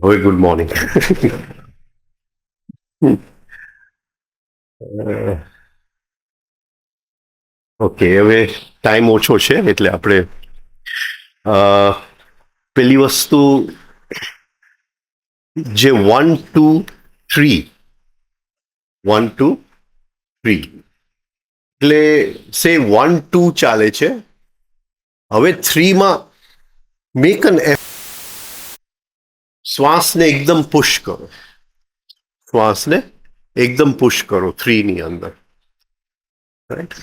Very good morning. Okay, હવે time ઓછો છે એટલે આપણે પેલી વસ્તુ જે 1 2 3 1 2 3 એટલે સે 1 2 ચાલે છે. હવે 3માં મેક એન શ્વાસને એકદમ પુશ કરો. શ્વાસને એકદમ પુશ કરો 3ની અંદર, રાઈટ?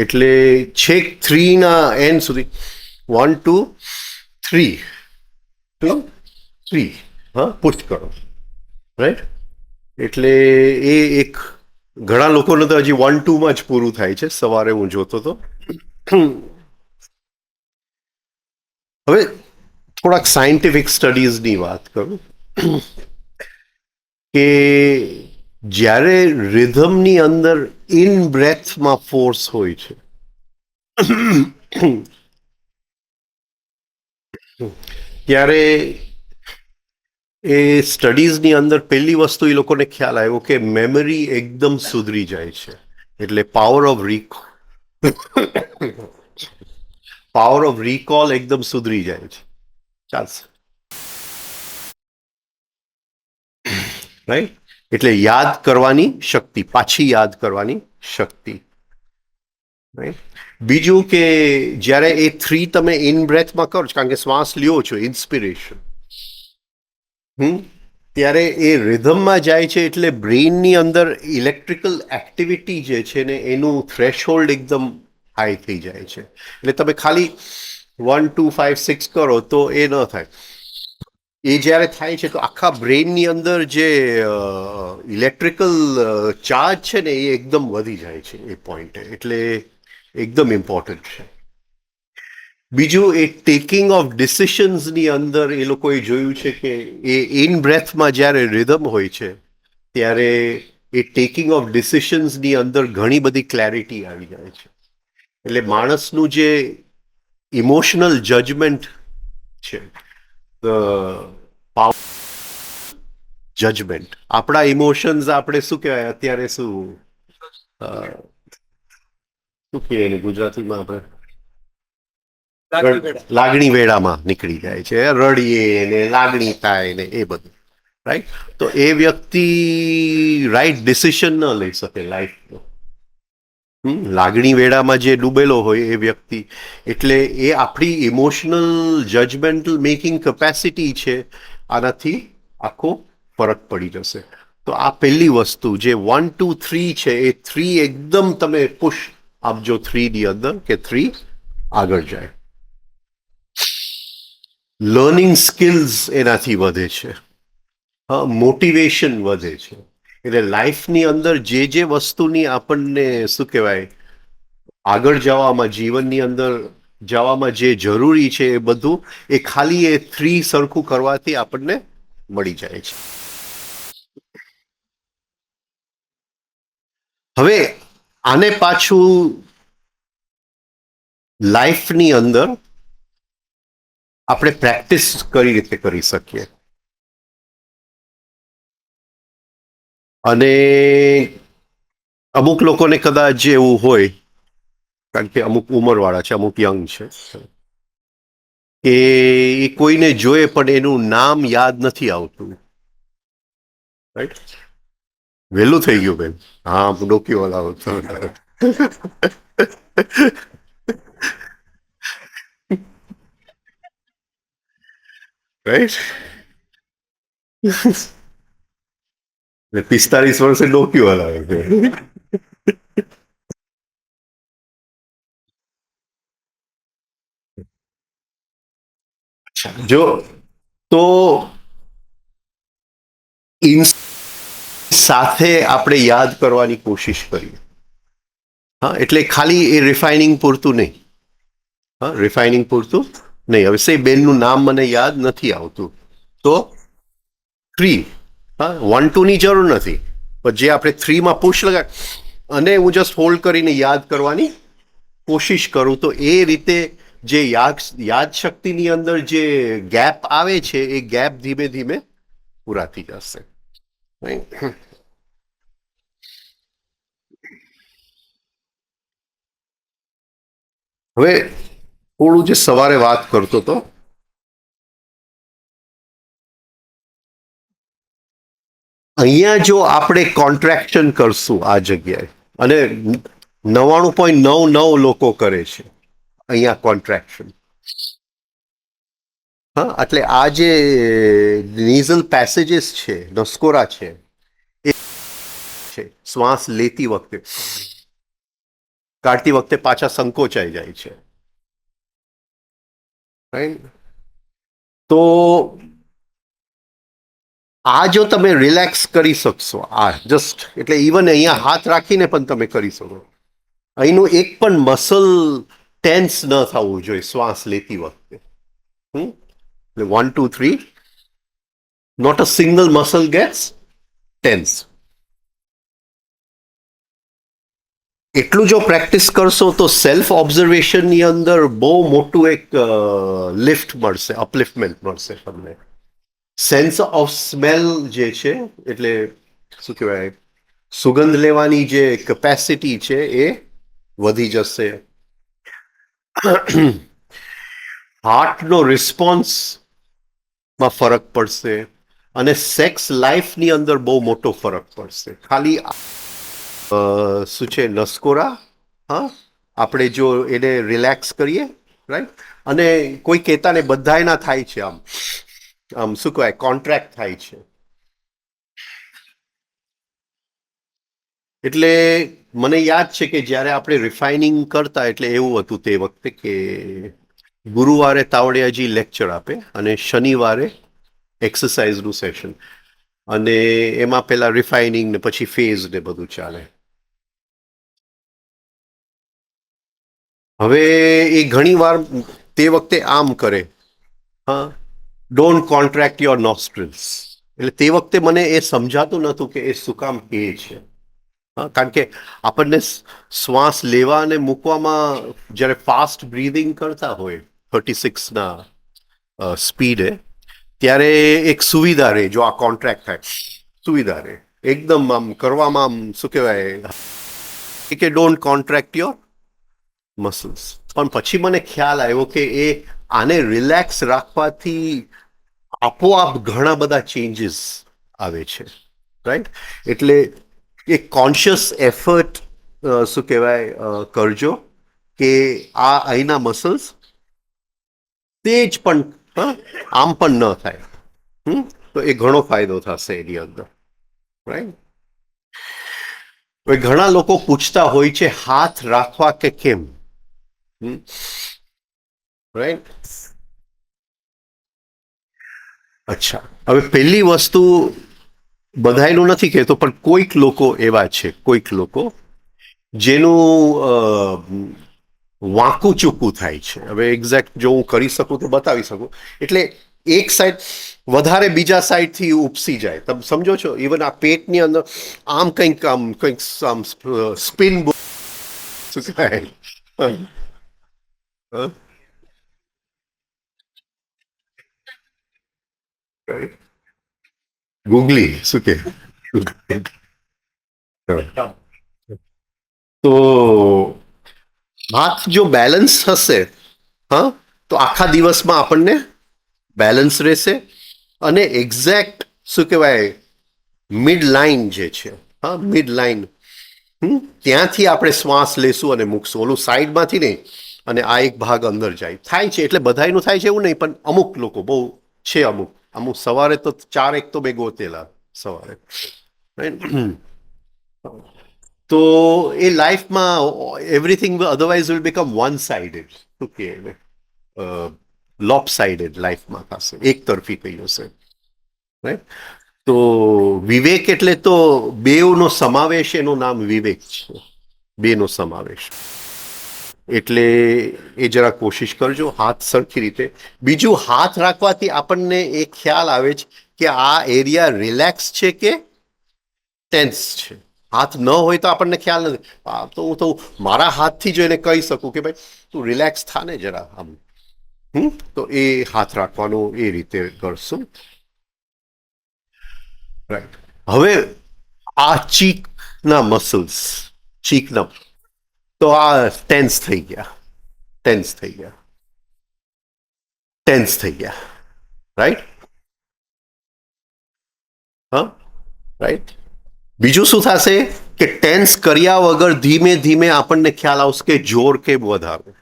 એટલે છેક 3ના એન્ડ સુધી 1 2 3 હા, પુશ કરો, રાઈટ? એટલે એ એક ઘણા લોકોને તો હજી 1 2માં જ પૂરું થાય છે. સવારે હું જોતો હતો. હવે થોડાક સાયન્ટિફિક સ્ટડીઝની વાત કરું કે જ્યારે રિધમની અંદર ઇન બ્રેથમાં ફોર્સ હોય છે ત્યારે એ સ્ટડીઝની અંદર પહેલી વસ્તુ એ લોકોને ખ્યાલ આવ્યો કે મેમરી એકદમ સુધરી જાય છે. એટલે પાવર ઓફ રિકોલ એકદમ સુધરી જાય છે. ચાલશે, રાઈટ? એટલે યાદ કરવાની શક્તિ, પાછી યાદ કરવાની શક્તિ, રાઈટ? બીજું કે જ્યારે એ 3 તમે ઇન બ્રેથમાં કરો છો, કારણ કે શ્વાસ લ્યો છો, ઇન્સ્પિરેશન, ત્યારે એ રિધમમાં જાય છે એટલે બ્રેઇનની અંદર ઇલેક્ટ્રિકલ એક્ટિવિટી જે છે ને એનું થ્રેશહોલ્ડ એકદમ હાઈ થઈ જાય છે. એટલે તમે ખાલી 1 2 5 6 કરો તો એ ન થાય. એ જ્યારે થાય છે તો આખા બ્રેઇનની અંદર જે ઇલેક્ટ્રિકલ ચાર્જ છે ને એ એકદમ વધી જાય છે એ પોઈન્ટે. એટલે એકદમ ઇમ્પોર્ટન્ટ છે. બીજું, એ ટેકિંગ ઓફ ડિસિશન્સની અંદર એ લોકોએ જોયું છે કે એ ઇન બ્રેથમાં જ્યારે રિધમ હોય છે ત્યારે એ ટેકિંગ ઓફ ડિસિશન્સની અંદર ઘણી બધી ક્લેરિટી આવી જાય છે. એટલે માણસનું જે ઇમોશનલ જજમેન્ટ છે, જજમેન્ટ, આપણા ઇમોશન્સ આપણે શું કહેવાય અત્યારે શું કહીએ એને ગુજરાતીમાં આપણે લાગણી વેળામાં નીકળી જાય છે. રડીએ ને લાગણી થાય ને એ બધું, રાઈટ? તો એ વ્યક્તિ રાઈટ ડિસિશન ન લઈ શકે લાઈફનો. લાગણી વેળામાં જે ડૂબેલો હોય એ વ્યક્તિ, એટલે એ આપણી ઇમોશનલ જજમેન્ટલ મેકિંગ કેપેસિટી છે, આનાથી આખો ફરક પડી જશે. તો આ પહેલી વસ્તુ જે 1 2 3 છે એ 3 એકદમ તમે પુશ આપજો 3ની અંદર કે 3 આગળ જાય. લર્નિંગ સ્કિલ્સ એનાથી વધે છે, મોટિવેશન વધે છે. એટલે લાઈફની અંદર જે વસ્તુની આપણને શું કહેવાય આગળ જવામાં, જીવનની અંદર જવામાં જે જરૂરી છે એ બધું એ ખાલી એ 3 સરખું કરવાથી આપણને મળી જાય છે. હવે આને પાછું લાઈફની અંદર આપણે પ્રેક્ટિસ કઈ રીતે કરી શકીએ, અને અમુક લોકોને કદાચ એવું હોય, કારણ કે અમુક ઉંમરવાળા છે, અમુક યંગ છે, કે એ કોઈને જોઈએ પણ એનું નામ યાદ નથી આવતું, રાઈટ? વહેલું થઈ ગયું બેન. હા, ડોકી વાળા રાઈટ? 45 વર્ષે ડોકી વાળા છે. જો તો ઇન સાથે આપણે યાદ કરવાની કોશિશ કરીએ. હા, એટલે ખાલી એ રિફાઇનિંગ પૂરતું નહીં. હા, રિફાઇનિંગ પૂરતું નહીં. હવે સે બેનનું નામ મને યાદ નથી આવતું, તો થ્રી. હા, 1 2 ની જરૂર નથી, પણ જે આપણે થ્રીમાં પુશ લગાય અને હું જસ્ટ હોલ્ડ કરીને યાદ કરવાની કોશિશ કરું, તો એ રીતે જે યાદ શક્તિની અંદર જે ગેપ આવે છે એ ગેપ ધીમે ધીમે પૂરા થઈ જશે. હવે થોડું જે સવારે વાત કરતો હતો, અહીંયા જો આપણે કોન્ટ્રાક્શન કરશું આ જગ્યાએ, અને 99.99 લોકો કરે છે અહીંયા કોન્ટ્રાક્શન. હા, એટલે આ જે નીઝલ પેસેજીસ છે, નસ્કોરા છે, એ છે શ્વાસ લેતી વખતે, કાઢતી વખતે પાછા સંકોચાઈ જાય છે. રાઈટ? તો આ જો તમે રિલેક્સ કરી શકશો, આ જસ્ટ એટલે ઇવન અહીંયા હાથ રાખીને પણ તમે કરી શકો. અહીંનું એક પણ મસલ ટેન્સ ન થવું જોઈએ શ્વાસ લેતી વખતે. 1 2 3, not a single muscle gets tense. એટલું જો પ્રેક્ટિસ કરશો તો સેલ્ફ ઓબ્ઝર્વેશનની અંદર બહુ મોટું એક લિફ્ટ મળશે, અપલિફ્ટમેન્ટ મળશે તમને. સેન્સ ઓફ સ્મેલ જે છે, એટલે શું કહેવાય, સુગંધ લેવાની જે કેપેસિટી છે એ વધી જશે. હાર્ટનો રિસ્પોન્સમાં ફરક પડશે, અને સેક્સ લાઈફની અંદર બહુ મોટો ફરક પડશે. ખાલી શું છે નસ્કોરા, હા, આપણે જો એને રિલેક્સ કરીએ, રાઈટ, અને કોઈ કહેતા ને બધાયના થાય છે આમ આમ શું કહેવાય, કોન્ટ્રાક્ટ થાય છે. એટલે મને યાદ છે કે જ્યારે આપણે રિફાઇનિંગ કરતા, એટલે એવું હતું તે વખતે કે ગુરુવારે તાવડિયાજી લેક્ચર આપે અને શનિવારે એક્સરસાઇઝનું સેશન, અને એમાં પેલા રિફાઇનિંગ ને પછી ફેઝ ને બધું ચાલે. હવે એ ઘણી વાર તે વખતે આમ કરે, હા, ડોન્ટ કોન્ટ્રાક્ટ યોર નોસ્ટ્રિલ્સ. એટલે તે વખતે મને એ સમજાતું નહોતું કે એ શું કામ કહે છે. હા, કારણ કે આપણને શ્વાસ લેવા અને મૂકવામાં જ્યારે ફાસ્ટ બ્રીધિંગ કરતા હોય 36ના સ્પીડે, ત્યારે એક સુવિધા રહે, જો આ કોન્ટ્રાક્ટ થાય સુવિધા રહે એકદમ આમ કરવામાં, આમ શું કહેવાય કે ડોન્ટ કોન્ટ્રાક્ટ યોર મસલ્સ. પણ પછી મને ખ્યાલ આવ્યો કે એ આને રિલેક્સ રાખવાથી આપોઆપ ઘણા બધા ચેન્જીસ આવે છે. રાઈટ? એટલે એક કોન્શિયસ એફર્ટ શું કહેવાય કરજો કે આ અહીંના મસલ્સ તે જ પણ આમ પણ ન થાય. તો એ ઘણો ફાયદો થશે એની અંદર. રાઈટ? હવે ઘણા લોકો પૂછતા હોય છે હાથ રાખવા કે કેમ. રાઈટ? અચ્છા, હવે પહેલી વસ્તુ બધાયનું નથી કહેતો, પણ કોઈક લોકો એવા છે, કોઈક લોકો જેનું વાંકું ચૂકું થાય છે. હવે એક્ઝેક્ટ જો હું કરી શકું તો બતાવી શકું. એટલે એક સાઈડ વધારે બીજા સાઈડથી ઉપસી જાય, તમે સમજો છો? ઇવન આ પેટની અંદર આમ કંઈક આમ સ્પિન શું કહેવાય, ગુગલી શું કે, તો હાથ જો બેલેન્સ હશે, હા, તો આખા દિવસમાં આપણને બેલેન્સ રહેશે, અને એક્ઝેક્ટ શું કહેવાય મિડ લાઈન જે છે, હા, મિડ લાઈન, ત્યાંથી આપણે શ્વાસ લેશું અને મૂકશું, ઓલું સાઈડમાંથી નહીં. અને આ એક ભાગ અંદર જાય થાય છે. એટલે બધાયનું થાય છે એવું નહીં, પણ અમુક લોકો બહુ છે, અમુક અમુક સવારે તો 4 એક તો બે ગોતેલા સવારે. તો એ લાઈફમાં everything otherwise will become one sided. શું કે લોપસાઇડેડ લાઈફમાં થશે, એક તરફી થઈ જશે, રાઈટ. તો વિવેક એટલે તો બેવનો સમાવેશ, એનું નામ વિવેક છે, બેનો સમાવેશ. એટલે એ જરા કોશિશ કરજો હાથ સરખી રીતે. બીજું, હાથ રાખવાથી આપણને એ ખ્યાલ આવે છે કે આ એરિયા રિલેક્સ છે કે ટેન્સ છે. હાથ ન હોય તો આપણને ખ્યાલ નથી. તો હું તો મારા હાથથી જોઈને કહી શકું કે ભાઈ તું રિલેક્સ થા ને જરા આમ. તો એ હાથ રાખવાનું એ રીતે કરશું, રાઈટ. હવે આ ચીકના મસલ્સ, ચીકના, તો આ ટેન્સ થઈ ગયા, ટેન્સ થઈ ગયા, ટેન્સ થઈ ગયા, રાઈટ. હા, રાઈટ. બીજું શું થશે કે ટેન્સ કર્યા વગર ધીમે ધીમે આપણને ખ્યાલ આવશે કે જોર કેમ વધારવું.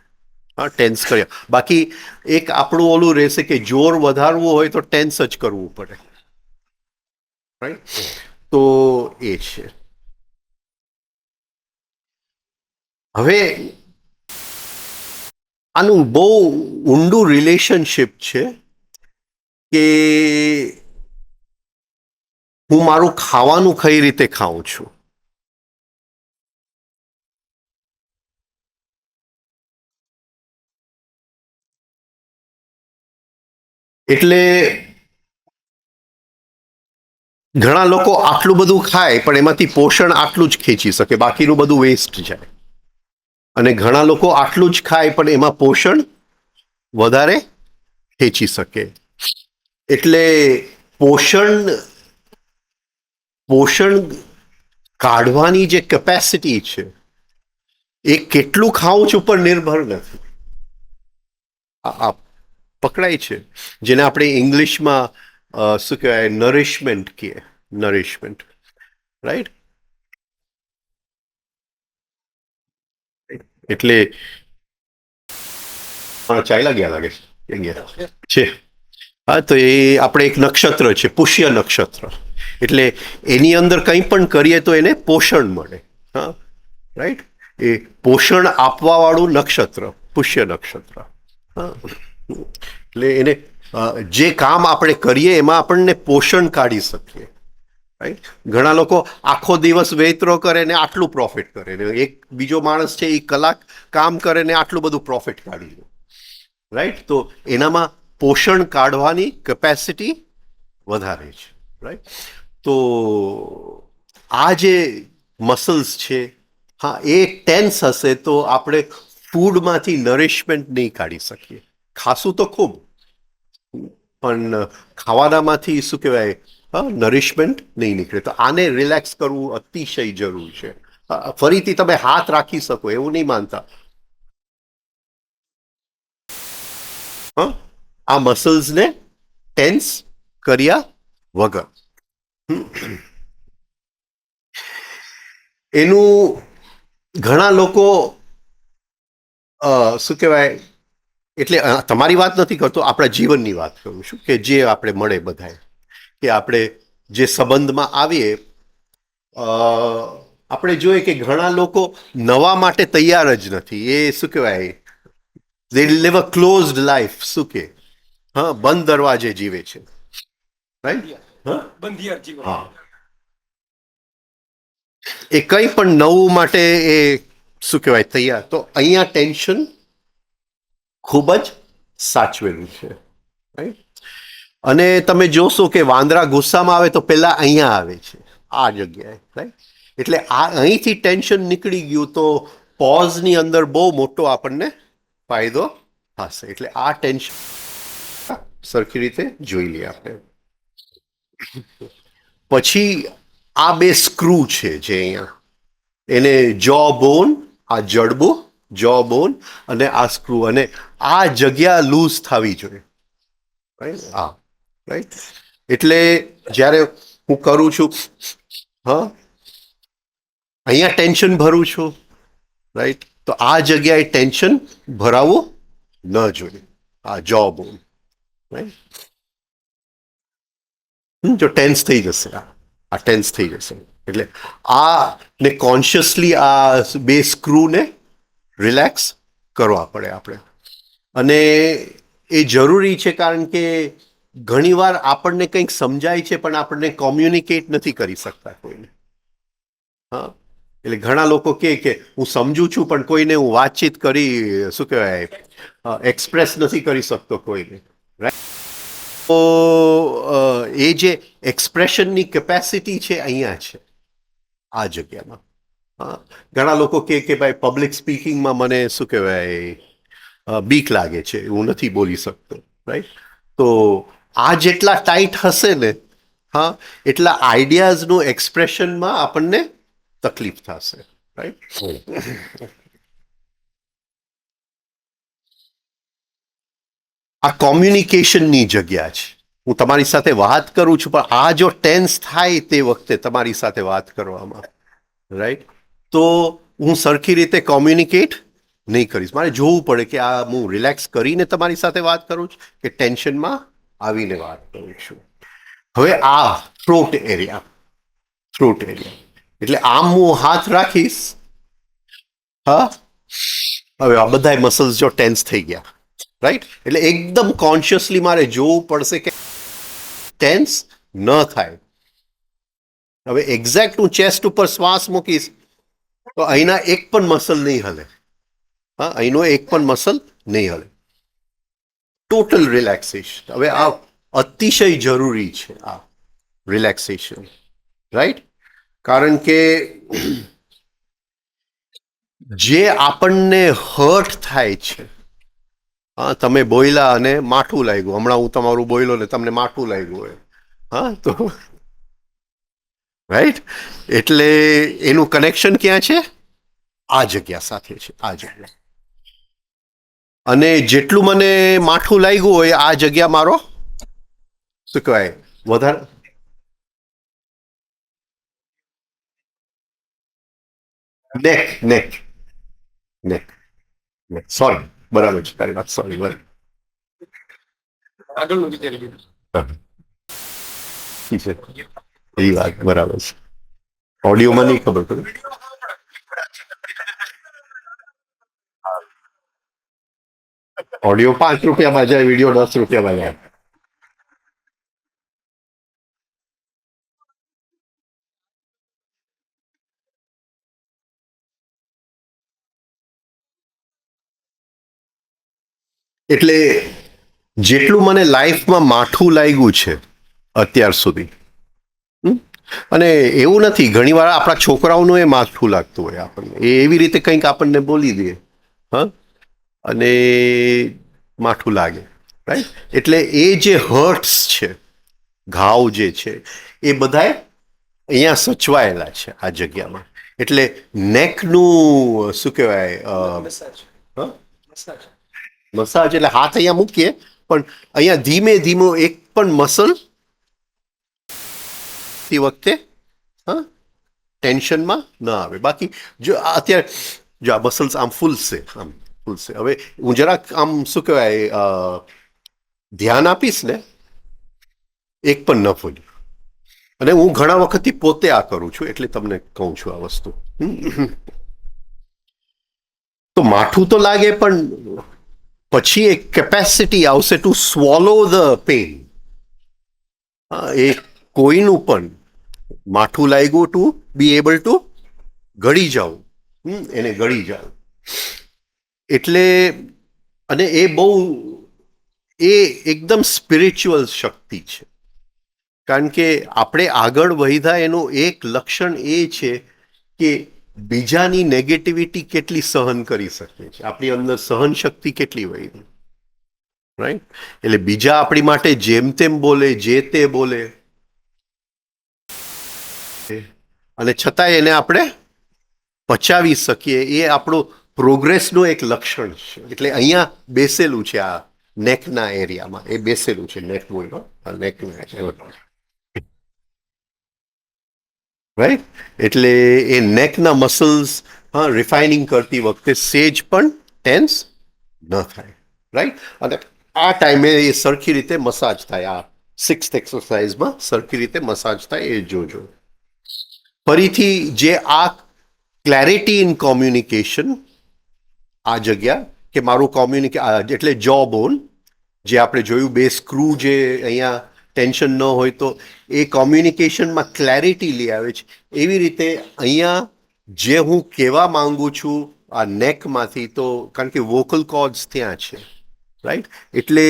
હા, ટેન્સ કર્યા, બાકી એક આપણું ઓલું રહેશે કે જોર વધારવું હોય તો ટેન્સ જ કરવું પડે, રાઈટ. તો એ છે. હવે આનું બહુ ઊંડું રિલેશનશિપ છે કે હું મારું ખાવાનું કઈ રીતે ખાઉં છું. એટલે ઘણા લોકો આટલું બધું ખાય પણ એમાંથી પોષણ આટલું જ ખેંચી શકે, બાકીનું બધું વેસ્ટ જાય. અને ઘણા લોકો આટલું જ ખાય પણ એમાં પોષણ વધારે ખેંચી શકે. એટલે પોષણ કાઢવાની જે કેપેસિટી છે એ કેટલું ખાવું છું પર નિર્ભર નથી. આ પકડાય છે, જેને આપણે ઇંગ્લિશમાં શું કહેવાય, નરિશમેન્ટ કહીએ, નરિશમેન્ટ, રાઈટ. એટલે ચાલ્યા ગયા લાગે છે. હા, તો એ આપણે એક નક્ષત્ર છે, પુષ્ય નક્ષત્ર. એટલે એની અંદર કંઈ પણ કરીએ તો એને પોષણ મળે. હા, રાઈટ. એ પોષણ આપવા વાળું નક્ષત્ર, પુષ્ય નક્ષત્ર. હા, એટલે એને જે કામ આપણે કરીએ એમાં આપણને પોષણ કાઢી શકીએ, રાઈટ. ઘણા લોકો આખો દિવસ વેતરો કરે ને આટલું પ્રોફિટ કરે ને એક બીજો માણસ છે એ કલાક કામ કરે ને આટલું બધું પ્રોફિટ કાઢી લે, રાઈટ. તો એનામાં પોષણ કાઢવાની કેપેસિટી વધારે છે, રાઈટ. તો આ જે મસલ્સ છે, હા, એ ટેન્સ હશે તો આપણે ફૂડમાંથી નરિશમેન્ટ નહીં કાઢી શકીએ. ખાસું તો ખૂબ, પણ ખાવાનામાંથી શું કહેવાય, નરિશમેન્ટ નહીં નીકળે. તો આને રિલેક્સ કરવું અતિશય જરૂરી છે. ફરીથી તમે હાથ રાખી શકો એવું નહીં માનતા. આ મસલ્સને ટેન્સ કર્યા વગર. એનું ઘણા લોકો શું કહેવાય, એટલે તમારી વાત નથી કરતો, આપણા જીવનની વાત કરું છું કે જે આપણે મળે બધાએ, કે આપણે જે સંબંધમાં આવીએ, આપણે જોઈએ કે ઘણા લોકો નવા માટે તૈયાર જ નથી. એ શું કહેવાય, દે લીવ અ ક્લોઝડ લાઈફ, શું કે, હા, બંધ દરવાજે જીવે છે, રાઈટ. હા, એ કંઈ પણ નવું માટે એ શું કહેવાય તૈયાર. તો અહીંયા ટેન્શન ખૂબ જ સાચવેલું છે, રાઈટ. અને તમે જોશો કે વાંદરા ગુસ્સામાં આવે તો પહેલા અહીંયા આવે છે, આ જગ્યાએ, રાઈટ. એટલે આ અહીંથી ટેન્શન નીકળી ગયું તો પોઝની અંદર બહુ મોટો આપણને ફાયદો થશે. એટલે આ ટેન્શન સરખી રીતે જોઈ લઈએ આપણે. પછી આ બે સ્ક્રૂ છે જે અહીંયા, એને જો બોન, આ જડબું જો બોન અને આ સ્ક્રૂ, અને આ જગ્યા લૂઝ થવી જોઈએ, રાઈટ. હા, રાઈટ. એટલે જ્યારે હું કરું છું, હા, અહીંયા ટેન્શન ભરું છું, રાઈટ. તો આ જગ્યાએ ટેન્શન ભરાવવું ન જોઈએ. આ જો બોન, રાઈટ. જો ટેન્સ થઈ જશે, આ ટેન્સ થઈ જશે. એટલે આ ને કોન્શિયસલી આ બે સ્ક્રૂને રિલેક્સ કરવા પડે આપણે. અને એ જરૂરી છે, કારણ કે ઘણીવાર આપણને કંઈક સમજાય છે પણ આપણને કોમ્યુનિકેટ નથી કરી શકતા કોઈને. હા, એટલે ઘણા લોકો કે હું સમજુ છું પણ કોઈને હું વાતચીત કરી શું કહેવાય એક્સપ્રેસ નથી કરી શકતો કોઈને. તો એ જે એક્સપ્રેશનની કેપેસિટી છે અહીંયા છે આ જગ્યામાં. હા, ઘણા લોકો કે ભાઈ પબ્લિક સ્પીકિંગમાં મને શું કહેવાય બીક લાગે છે, હું નથી બોલી શકતો, રાઈટ? તો આ જેટલા ટાઈટ હશે ને, હા, એટલા આઈડિયાઝનું એક્સપ્રેશનમાં આપણને તકલીફ થશે, રાઈટ? આ કોમ્યુનિકેશનની જગ્યા છે. હું તમારી સાથે વાત કરું છું પણ આ જો ટેન્સ થાય તે વખતે તમારી સાથે વાત કરવામાં, રાઈટ, તો હું સરખી રીતે કોમ્યુનિકેટ નહીં કરીશ. મારે જોવું પડે કે આ હું રિલેક્સ કરીને તમારી સાથે વાત કરું છું કે ટેન્શનમાં આવીને વાત કરું છું. હવે આ થ્રોટ એરિયા, એટલે આમ હું હાથ રાખીશ, હા, હવે આ બધા મસલ્સ જો ટેન્સ થઈ ગયા, રાઈટ, એટલે એકદમ કોન્શિયસલી મારે જોવું પડશે કે ટેન્સ ન થાય. હવે એક્ઝેક્ટ હું ચેસ્ટ ઉપર શ્વાસ મૂકીશ તો અહીંના એક પણ મસલ નહીં હલે. હા, અહીંનો એક પણ મસલ નહીં હલે. Total relaxation. હવે આ અતિશય જરૂરી છે, આ રિલેક્સેશન, રાઈટ? કારણ કે જે આપણને હર્ટ થાય છે, હા, તમે બોયલા અને માઠું લાગ્યું, હમણાં હું તમારું બોયલો ને તમને માઠું લાગ્યું હોય, હા, તો રાઈટ, એટલે એનું કનેક્શન ક્યાં છે? આ જગ્યા સાથે છે, આ જગ્યા. અને જેટલું મને માઠું લાગ્યું હોય આ જગ્યા મારો શું કહેવાય વધારે નેક નેક નેક નેક, સોરી, બરાબર છે તારી વાત, સોરી, બરાબર. એ વાત બરાબર છે. ઓડિયોમાં નહીં ખબર પડે. ઓડિયો 5 રૂપિયામાં જાય, વિડીયો 10 રૂપિયામાં જાય. એટલે જેટલું મને લાઈફમાં માઠું લાગ્યું છે અત્યાર સુધી, અને એવું નથી, ઘણી વાર આપણા છોકરાઓનું એ માઠું લાગતું હોય આપણને, એ એવી રીતે કંઈક આપણને બોલી દે, હા, અને માઠું લાગે, રાઈટ? એટલે એ જે હર્ટ્સ છે, ઘાવ જે છે, એ બધા અહીંયા સચવાયેલા છે આ જગ્યામાં. એટલે નેકનું શું કહેવાય મસાજ, એટલે હાથ અહીંયા મૂકીએ પણ અહીંયા ધીમે ધીમે એક પણ મસલ વખતે, હા, ટેન્શનમાં ન આવે. બાકી જો અત્યારે જો આ મસલ્સ આમ ફૂલશે, આમ ફૂલશે. હવે હું જરાક આમ શું કહેવાય ધ્યાન આપીશ ને, એક પણ ન ફૂલ્યું. અને હું ઘણા વખતથી પોતે આ કરું છું એટલે તમને કહું છું આ વસ્તુ. તો માઠું તો લાગે પણ પછી એક કેપેસિટી આવશે ટુ સ્વોલો ધ પેન. એ કોઈનું પણ માઠું લાગ્યું ટુ બી એબલ ટુ ગળી જાવ, એને ગળી જાવ. એટલે અને એ બહુ એ એકદમ સ્પિરિચ્યુઅલ શક્તિ છે. કારણ કે આપણે આગળ વધ્યા એનું એક લક્ષણ એ છે કે બીજાની નેગેટિવિટી કેટલી સહન કરી શકીએ છીએ, આપણી અંદર સહન શક્તિ કેટલી વધી, રાઈટ? એટલે બીજા આપણી માટે જેમ તેમ બોલે, જે તે બોલે, અને છતાંય એને આપણે પચાવી શકીએ, એ આપણું પ્રોગ્રેસનું એક લક્ષણ છે. એટલે અહીંયા બેસેલું છે, આ નેકના એરિયામાં એ બેસેલું છે. નેક બોલો, નેકના, રાઈટ? એટલે એ નેકના મસલ્સ, હા, રિફાઇનિંગ કરતી વખતે સેજ પણ ટેન્સ ન થાય, રાઈટ? અને આ ટાઈમે એ સરખી રીતે મસાજ થાય, આ 6th એક્સરસાઇઝમાં સરખી રીતે મસાજ થાય એ જોજો. ફરીથી જે આ ક્લેરિટી ઇન કોમ્યુનિકેશન, આ જગ્યા કે મારું એટલે જો બોન, જે આપણે જોયું બે સ્ક્રૂ જે અહીંયા ટેન્શન ન હોય તો એ કોમ્યુનિકેશનમાં ક્લેરિટી લઈ આવે છે. એવી રીતે અહીંયા જે હું કહેવા માંગુ છું આ નેકમાંથી, તો કારણ કે વોકલ કોર્ડ્સ ત્યાં છે, રાઈટ? એટલે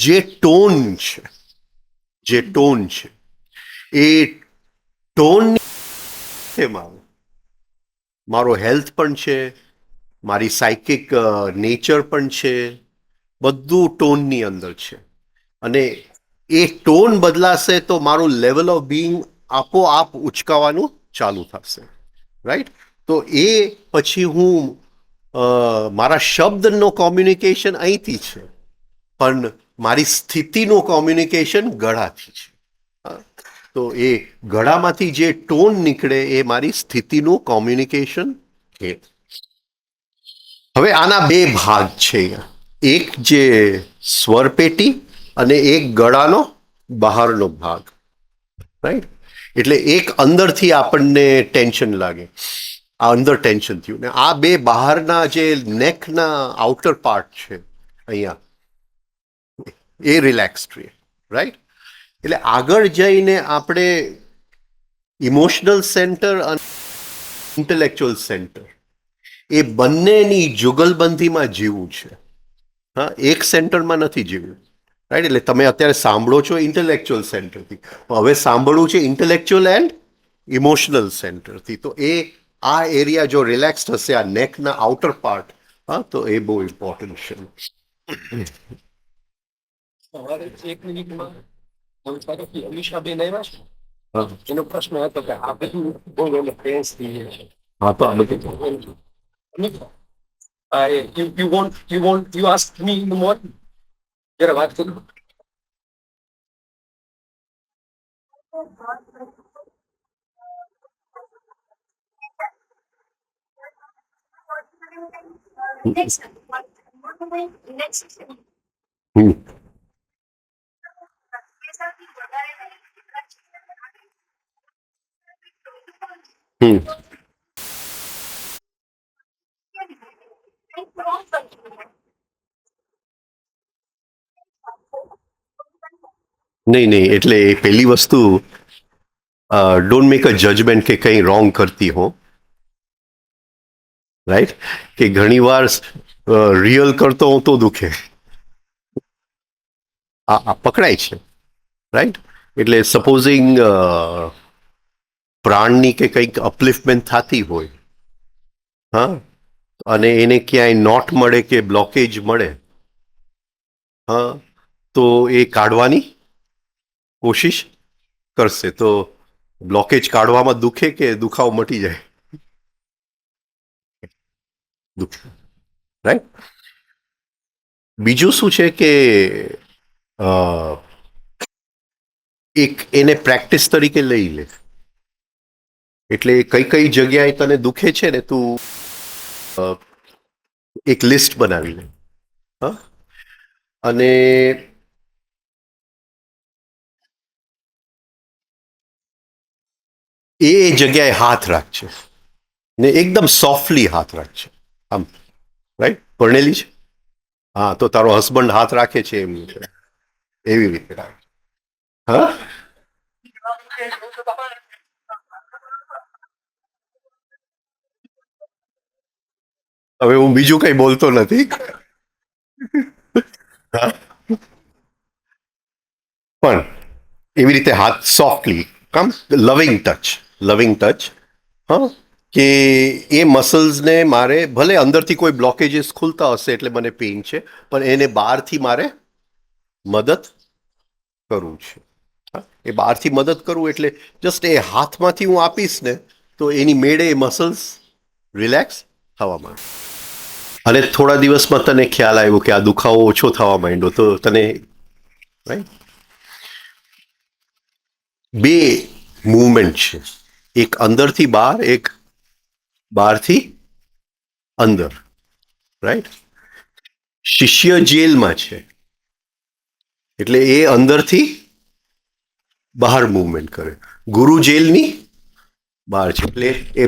જે ટોન છે એ ટોન છે મારો હેલ્થ પણ છે, મારી સાયકિક નેચર પણ છે, બધું ટોનની અંદર છે. અને એ ટોન બદલાશે તો મારું લેવલ ઓફ બિંગ આપોઆપ ઉચકાવાનું ચાલુ થશે, રાઈટ? તો એ પછી હું મારા શબ્દનો કોમ્યુનિકેશન અહીંથી છે, પણ મારી સ્થિતિનું કોમ્યુનિકેશન ગળાથી છે. તો એ ગળામાંથી જે ટોન નીકળે એ મારી સ્થિતિનું કોમ્યુનિકેશન છે. હવે આના બે ભાગ છે, એક જે સ્વરપેટી અને એક ગળાનો બહારનો ભાગ, રાઈટ? એટલે એક અંદરથી આપણને ટેન્શન લાગે, આ અંદર ટેન્શન થયું, ને આ બે બહારના જે નેકના આઉટર પાર્ટ છે અહીંયા એ રિલેક્સ રહે, રાઈટ? એટલે આગળ જઈને આપણે ઇમોશનલ સેન્ટર અને ઇન્ટેલેક્ચ્યુઅલ સેન્ટર એ બંનેની જુગલબંધીમાં જીવવું છે. હા, એક સેન્ટરમાં નથી જીવવું, રાઈટ? એટલે તમે અત્યારે સાંભળો છો ઇન્ટેલેક્ચ્યુઅલ સેન્ટરથી, હવે સાંભળવું છે ઇન્ટેલેક્ચ્યુઅલ એન્ડ ઇમોશનલ સેન્ટરથી. તો એ આ એરિયા જો રિલેક્સ થશે, આ નેકના આઉટર પાર્ટ, હા, તો એ બહુ ઇમ્પોર્ટન્ટ છે. એક મિનિટમાં અમીષાબેન આવ્યા છે, એનો પ્રશ્ન હતો કે આ બધું બહુ એને ફેન્સ થઈ જાય છે. હા, તો આ બધું you ask me in the morning. જરા વાત કરું. હમ. હમ. નહીં, એટલે એ પહેલી વસ્તુ, ડોન્ટ મેક અ જજમેન્ટ કે કંઈ રોંગ કરતી હો, રાઈટ? કે ઘણી વાર રિયલ કરતો હું તો દુખે, આ પકડાય છે, રાઈટ? એટલે સપોઝિંગ પ્રાણની કે કંઈક અપલિફ્ટમેન્ટ થતી હોય, હા, અને એને ક્યાંય નોટ મળે કે બ્લોકેજ મળે, હા, તો એ કાઢવાની કોશિશ કરશે. તો બ્લોકેજ કાઢવામાં દુખે કે દુખાવો મટી જાય? દુખે, રાઈટ? બીજું શું છે કે એક એને પ્રેક્ટિસ તરીકે લઈ લે. એટલે કઈ કઈ જગ્યાએ તને દુખે છે ને, તું એક લિસ્ટ બનાવી લે, હા, અને એ જગ્યાએ હાથ રાખશે ને એકદમ સોફ્ટલી હાથ રાખશે, આમ, રાઈટ? પરણેલી છે? હા, તો તારો હસબન્ડ હાથ રાખે છે એમ એવી રીતે રાખે, હા. હવે હું બીજું કઈ બોલતો નથી, પણ એવી રીતે હાથ સોફ્ટલી, કમ લવિંગ ટચ, હા, કે એ મસલ્સને મારે ભલે અંદરથી કોઈ બ્લોકેજીસ ખુલતા હશે એટલે મને પેઇન છે, પણ એને બહારથી મારે મદદ કરવું છે. એ બહારથી મદદ કરવું એટલે જસ્ટ એ હાથમાંથી હું આપીશ ને તો એની મેળે એ મસલ્સ રિલેક્સ થવા માંડે. અને થોડા દિવસમાં તને ખ્યાલ આવ્યો કે આ દુખાવો ઓછો થવા માંડ્યો, તો તને, રાઈટ? બે મૂવમેન્ટ છે, એક અંદરથી બહાર, એક બહારથી અંદર, રાઈટ? શિષ્ય જેલમાં છે એટલે એ અંદરથી બહાર મૂવમેન્ટ કરે, ગુરુ જેલની બહાર છે એટલે એ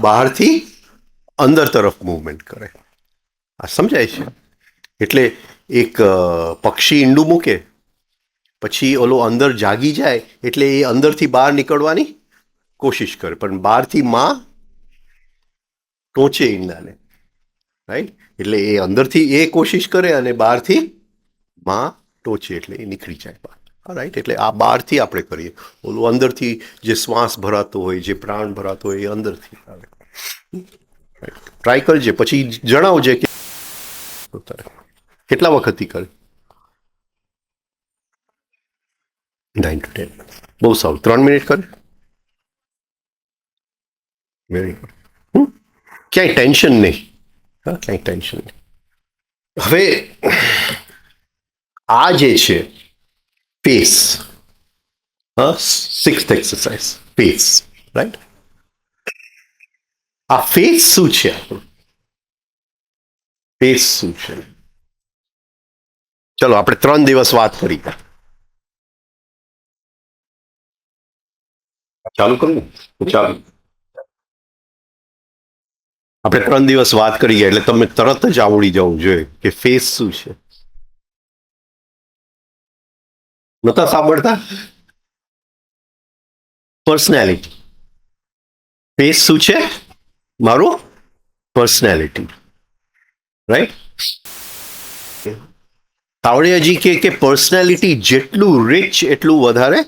બહારથી અંદર તરફ મૂવમેન્ટ કરે. આ સમજાય છે? એટલે એક પક્ષી ઈંડું મૂકે, પછી ઓલો અંદર જાગી જાય એટલે એ અંદરથી બહાર નીકળવાની કોશિશ કરે, પણ બહારથી માં ટોચે ઈંડાને, રાઈટ? એટલે એ અંદરથી એ કોશિશ કરે અને બહારથી માં ટોચે એટલે એ નીકળી જાય બહાર, રાઈટ? એટલે આ બહારથી આપણે કરીએ, ઓલું અંદરથી જે શ્વાસ ભરાતો હોય, જે પ્રાણ ભરાતો હોય એ અંદરથી આવે. ટ્રાય કરજે, પછી જણાવજે કે કેટલા વખતથી કરે. 9 to 10. બહુ સારું. 3 મિનિટ કરે. Very good. ક્યાંય ટેન્શન નહીં. હા, ક્યાંય ટેન્શન નહીં. હવે આ જે છે પેસ, હા, 6th એક્સરસાઇઝ પેસ, રાઈટ? આ ફેસ શું છે આપણું? ફેસ શું છે? ચલો આપણે 3 દિવસ વાત કરી. ચાલુ કરું? ચાલુ. આપણે 3 દિવસ વાત કરી ગયા એટલે તમે તરત જ આવડી જવું જોઈએ કે ફેસ શું છે. નતા સાંભળતા? પર્સનાલિટી. ફેસ શું છે? મારું પર્સનાલિટી, રાઈટ? તાવડિયાજી કે પર્સનાલિટી જેટલું રિચ એટલું વધારે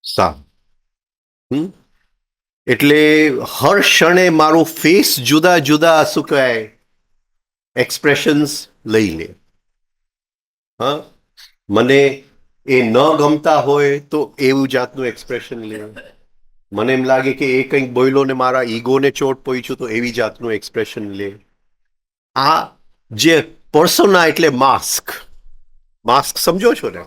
સારું. એટલે હર ક્ષણે મારું ફેસ જુદા જુદા શું કહેવાય એક્સપ્રેશન્સ લઈ લે. હા, મને એ ન ગમતા હોય તો એવું જાતનું એક્સપ્રેશન લે. મને એમ લાગે કે એ કંઈક બોલ્યો ને મારા ઈગોને ચોટ પહોંચ્યું તો એવી જાતનું એક્સપ્રેશન લે. આ જે પર્સોના એટલે માસ્ક. માસ્ક સમજો છો ને?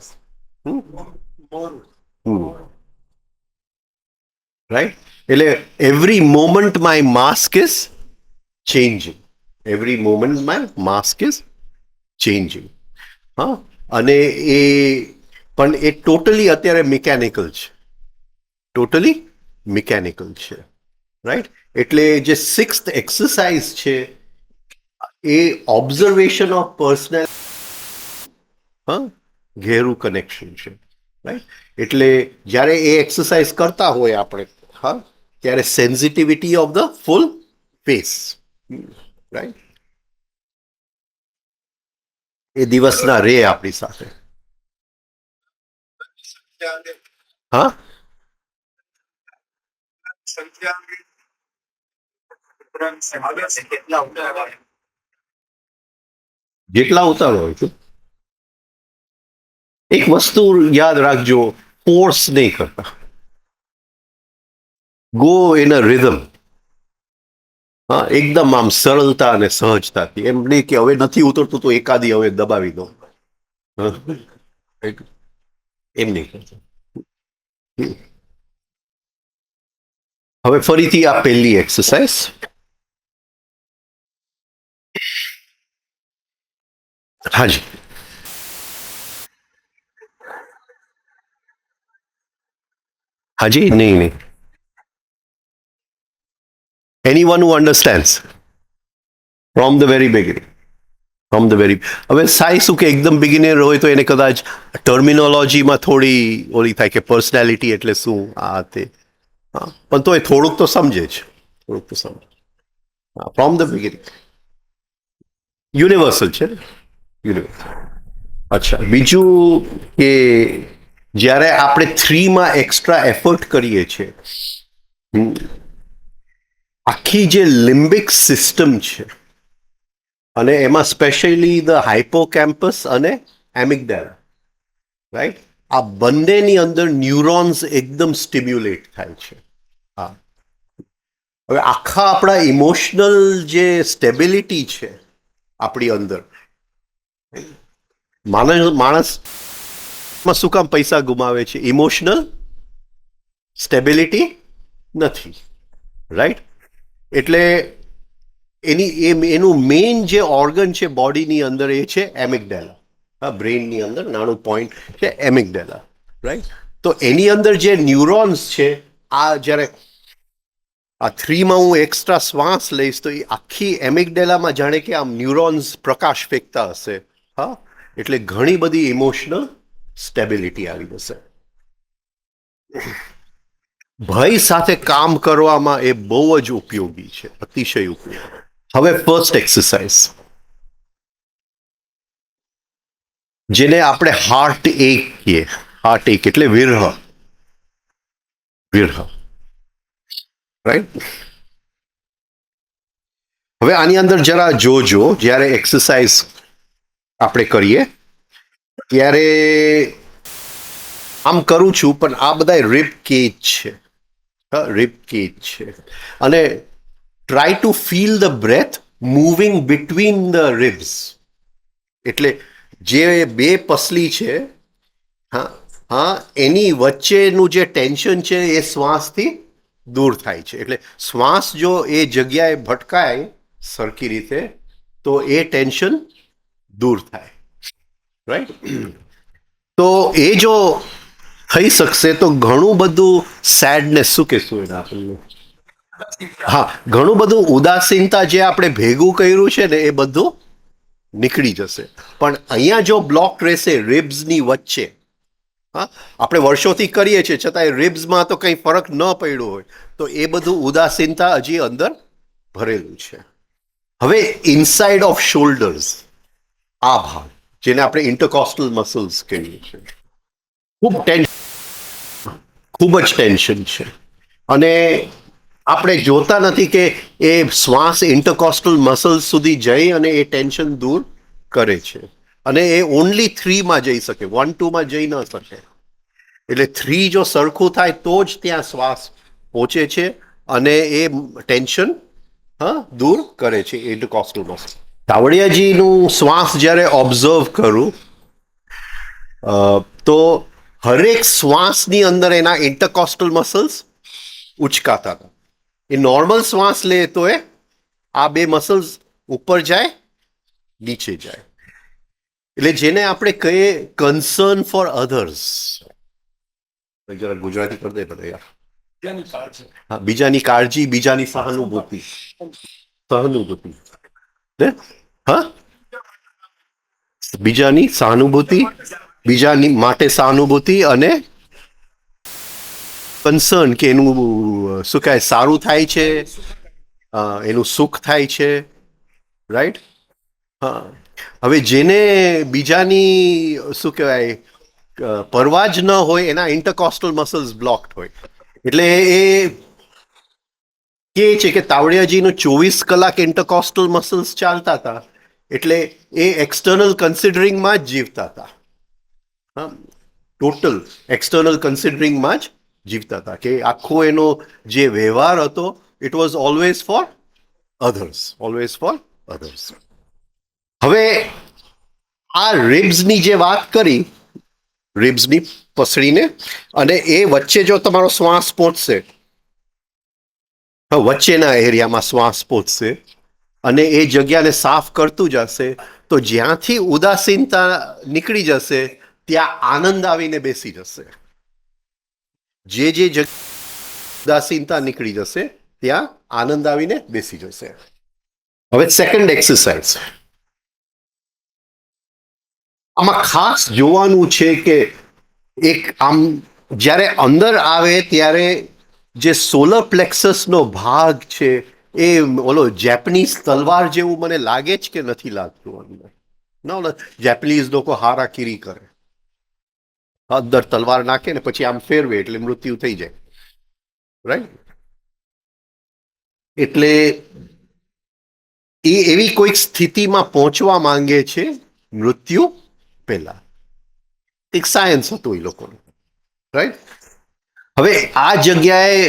રાઈટ? એટલે every moment my mask is changing. Every moment my mask is changing. હા, અને એ પણ એ ટોટલી અત્યારે મિકેનિકલ છે. ટોટલી મિકેનિકલ છે, રાઈટ? એટલે જે 6th એક્સરસાઇઝ છે એ ઓબ્ઝર્વેશન ઓફ પર્સનલ, હા, ઘેરું કનેક્શન છે, રાઈટ? એટલે જ્યારે એ એક્સરસાઇઝ કરતા હોય આપણે, હા, ત્યારે sensitivity of the full face, right? એ દિવસના રે આપણી સાથે. હા, જેટલા ઉતારો હોય છે. એક વસ્તુ યાદ રાખજો, ફોર્સ નહીં કરતા. Go in a rhythm. હા, એકદમ આમ સરળતા અને સહજતાથી. એમ નહીં કે હવે નથી ઉતરતું તો એકાદી હવે દબાવી દો, એમ નહીં કરતા. હવે ફરીથી આ પહેલી એક્સરસાઇઝ. હાજી. હાજી, નહીં નહીં. Anyone who understands from the very beginning. From the very, હવે સાઈ શું કે એકદમ બિગિનર હોય તો એને કદાચ ટર્મિનોલોજીમાં થોડી ઓલી થાય કે પર્સનાલિટી એટલે શું આ તે. હા, પણ તો એ થોડુંક તો સમજે જ, થોડુંક તો સમજે. હા, ફ્રોમ ધ બિગિનિંગ યુનિવર્સલ છે ને, યુનિવર્સલ. અચ્છા, બીજું કે જ્યારે આપણે 3માં એક્સ્ટ્રા એફર્ટ કરીએ છીએ, આખી જે લિમ્બિક સિસ્ટમ છે અને એમાં સ્પેશિયલી ધ હાઇપોકેમ્પસ અને એમિગડાલા, રાઈટ? આ બંનેની અંદર ન્યુરોન્સ એકદમ સ્ટિમ્યુલેટ થાય છે. હા, હવે આખા આપણા ઇમોશનલ જે સ્ટેબિલિટી છે આપણી અંદર, માણસમાં શું કામ પૈસા ગુમાવે છે? ઇમોશનલ સ્ટેબિલિટી નથી, રાઈટ? એટલે એનું મેઇન જે ઓર્ગન છે બોડીની અંદર એ છે એમિગડાલા. હા, બ્રેઇનની અંદર નાનું પોઈન્ટ છે એમિગડાલા, રાઈટ? તો એની અંદર જે ન્યુરોન્સ છે, આ જ્યારે આ 3માં હું એક્સ્ટ્રા શ્વાસ લઈશ તો એ આખી એમિગડાલામાં જાણે કે આમ ન્યુરોન્સ પ્રકાશ ફેંકતા હશે હા, એટલે ઘણી બધી ઇમોશનલ સ્ટેબિલિટી આવી જશે. ભય સાથે કામ કરવામાં એ બહુ જ ઉપયોગી છે, અતિશય ઉપયોગી. હવે ફર્સ્ટ એક્સરસાઇઝ, જેને આપણે હાર્ટ એક કહીએ. હાર્ટ એક એટલે વિરહ. વિરહ, રાઈટ? હવે આની અંદર જરા જોજો, જ્યારે એક્સરસાઇઝ આપણે કરીએ ત્યારે આમ કરું છું, પણ આ બધા રિબ કેજ છે. રિબ કેજ છે. અને try to feel the breath moving between the ribs. એટલે જે બે પસલી છે, હા હા, એની વચ્ચેનું જે ટેન્શન છે એ શ્વાસથી દૂર થાય છે. એટલે શ્વાસ જો એ જગ્યાએ ભટકાય સરખી રીતે, તો એ ટેન્શન દૂર થાય. રાઈટ? તો એ જો થઈ શકશે તો ઘણું બધું સેડનેસ, શું કહેશું એને આપણને, હા, ઘણું બધું ઉદાસીનતા જે આપણે ભેગું કર્યું છે ને એ બધું નીકળી જશે. પણ અહીંયા જો બ્લોક રહેશે રિબ્સની વચ્ચે, હા, આપણે વર્ષોથી કરીએ છીએ છતાં રિબ્સમાં તો કંઈ ફરક ન પડ્યો હોય, તો એ બધું ઉદાસીનતા હજી અંદર ભરેલું છે. હવે ઇનસાઇડ ઓફ શોલ્ડર્સ, આ ભાગ જેને આપણે ઇન્ટરકોસ્ટલ મસલ્સ કહીએ છીએ, ખૂબ જ ટેન્શન છે. અને આપણે જોતા નથી કે એ શ્વાસ ઇન્ટરકોસ્ટલ મસલ્સ સુધી જઈ અને એ ટેન્શન દૂર કરે છે. અને એ ઓનલી 3માં જઈ શકે, 1 2માં જઈ ન શકે. એટલે 3 જો સરખું થાય તો જ ત્યાં શ્વાસ પહોંચે છે અને એ ટેન્શન, હા, દૂર કરે છે ઇન્ટરકોસ્ટલ મસલ. તાવડિયાજીનું શ્વાસ જ્યારે ઓબ્ઝર્વ કરું તો હરેક શ્વાસની અંદર એના ઇન્ટરકોસ્ટલ મસલ્સ ઉચકાતા હતા. એ નોર્મલ શ્વાસ લે તો એ આ બે મસલ્સ ઉપર જાય, નીચે જાય. એટલે જેને આપણે કહીએ કન્સર્ન ફોર અધર્સ. જરા ગુજરાતી કરી દે બધા યાર. હા, બીજાની કાળજી, બીજાની સહાનુભૂતિ. સહાનુભૂતિ, હા, બીજાની સહાનુભૂતિ, બીજાની માટે સહાનુભૂતિ અને કન્સર્ન કે એનું શું કહેવાય સારું થાય છે, એનું સુખ થાય છે. રાઈટ? હા. હવે જેને બીજાની શું કહેવાય પરવા જ ન હોય, એના ઇન્ટરકોસ્ટલ મસલ્સ બ્લોક્ડ હોય. એટલે એ કે છે કે તાવડિયાજીનું 24 કલાક ઇન્ટરકોસ્ટલ મસલ્સ ચાલતા હતા. એટલે એ એક્સટર્નલ કન્સિડરિંગમાં જ જીવતા હતા. હા, ટોટલ એક્સટર્નલ કન્સિડરિંગમાં જ જીવતા હતા. કે આખો એનો જે વ્યવહાર હતો, it was always for others, always for others. હવે આ રિબ્સની જે વાત કરી, રિબ્સની પસળીને, અને એ વચ્ચે જો તમારો શ્વાસ પહોંચશે, વચ્ચેના એરિયામાં શ્વાસ પહોંચશે અને એ જગ્યાને સાફ કરતું જશે, તો જ્યાંથી ઉદાસીનતા નીકળી જશે ત્યાં આનંદ આવીને બેસી જશે. જે ઉદાસીનતા નીકળી જશે ત્યાં આનંદ આવીને બેસી જશે. હવે સેકન્ડ એક્સરસાઇઝ, આમાં ખાસ જોવાનું છે કે એક આમ જ્યારે અંદર આવે ત્યારે જે સોલર પ્લેક્સસનો ભાગ છે એ ઓલો જેપનીઝ તલવાર જેવું મને લાગે જ કે નથી લાગતું અંદર. ના, ઓલા જેપનીઝ લોકો હારાકીરી કરે, અંદર તલવાર નાખે ને પછી આમ ફેરવે એટલે મૃત્યુ થઈ જાય. રાઈટ? એટલે એ એવી કોઈક સ્થિતિમાં પહોંચવા માંગે છે મૃત્યુ પહેલા. એક સાયન્સ હતું એ લોકોનું. રાઈટ? હવે આ જગ્યાએ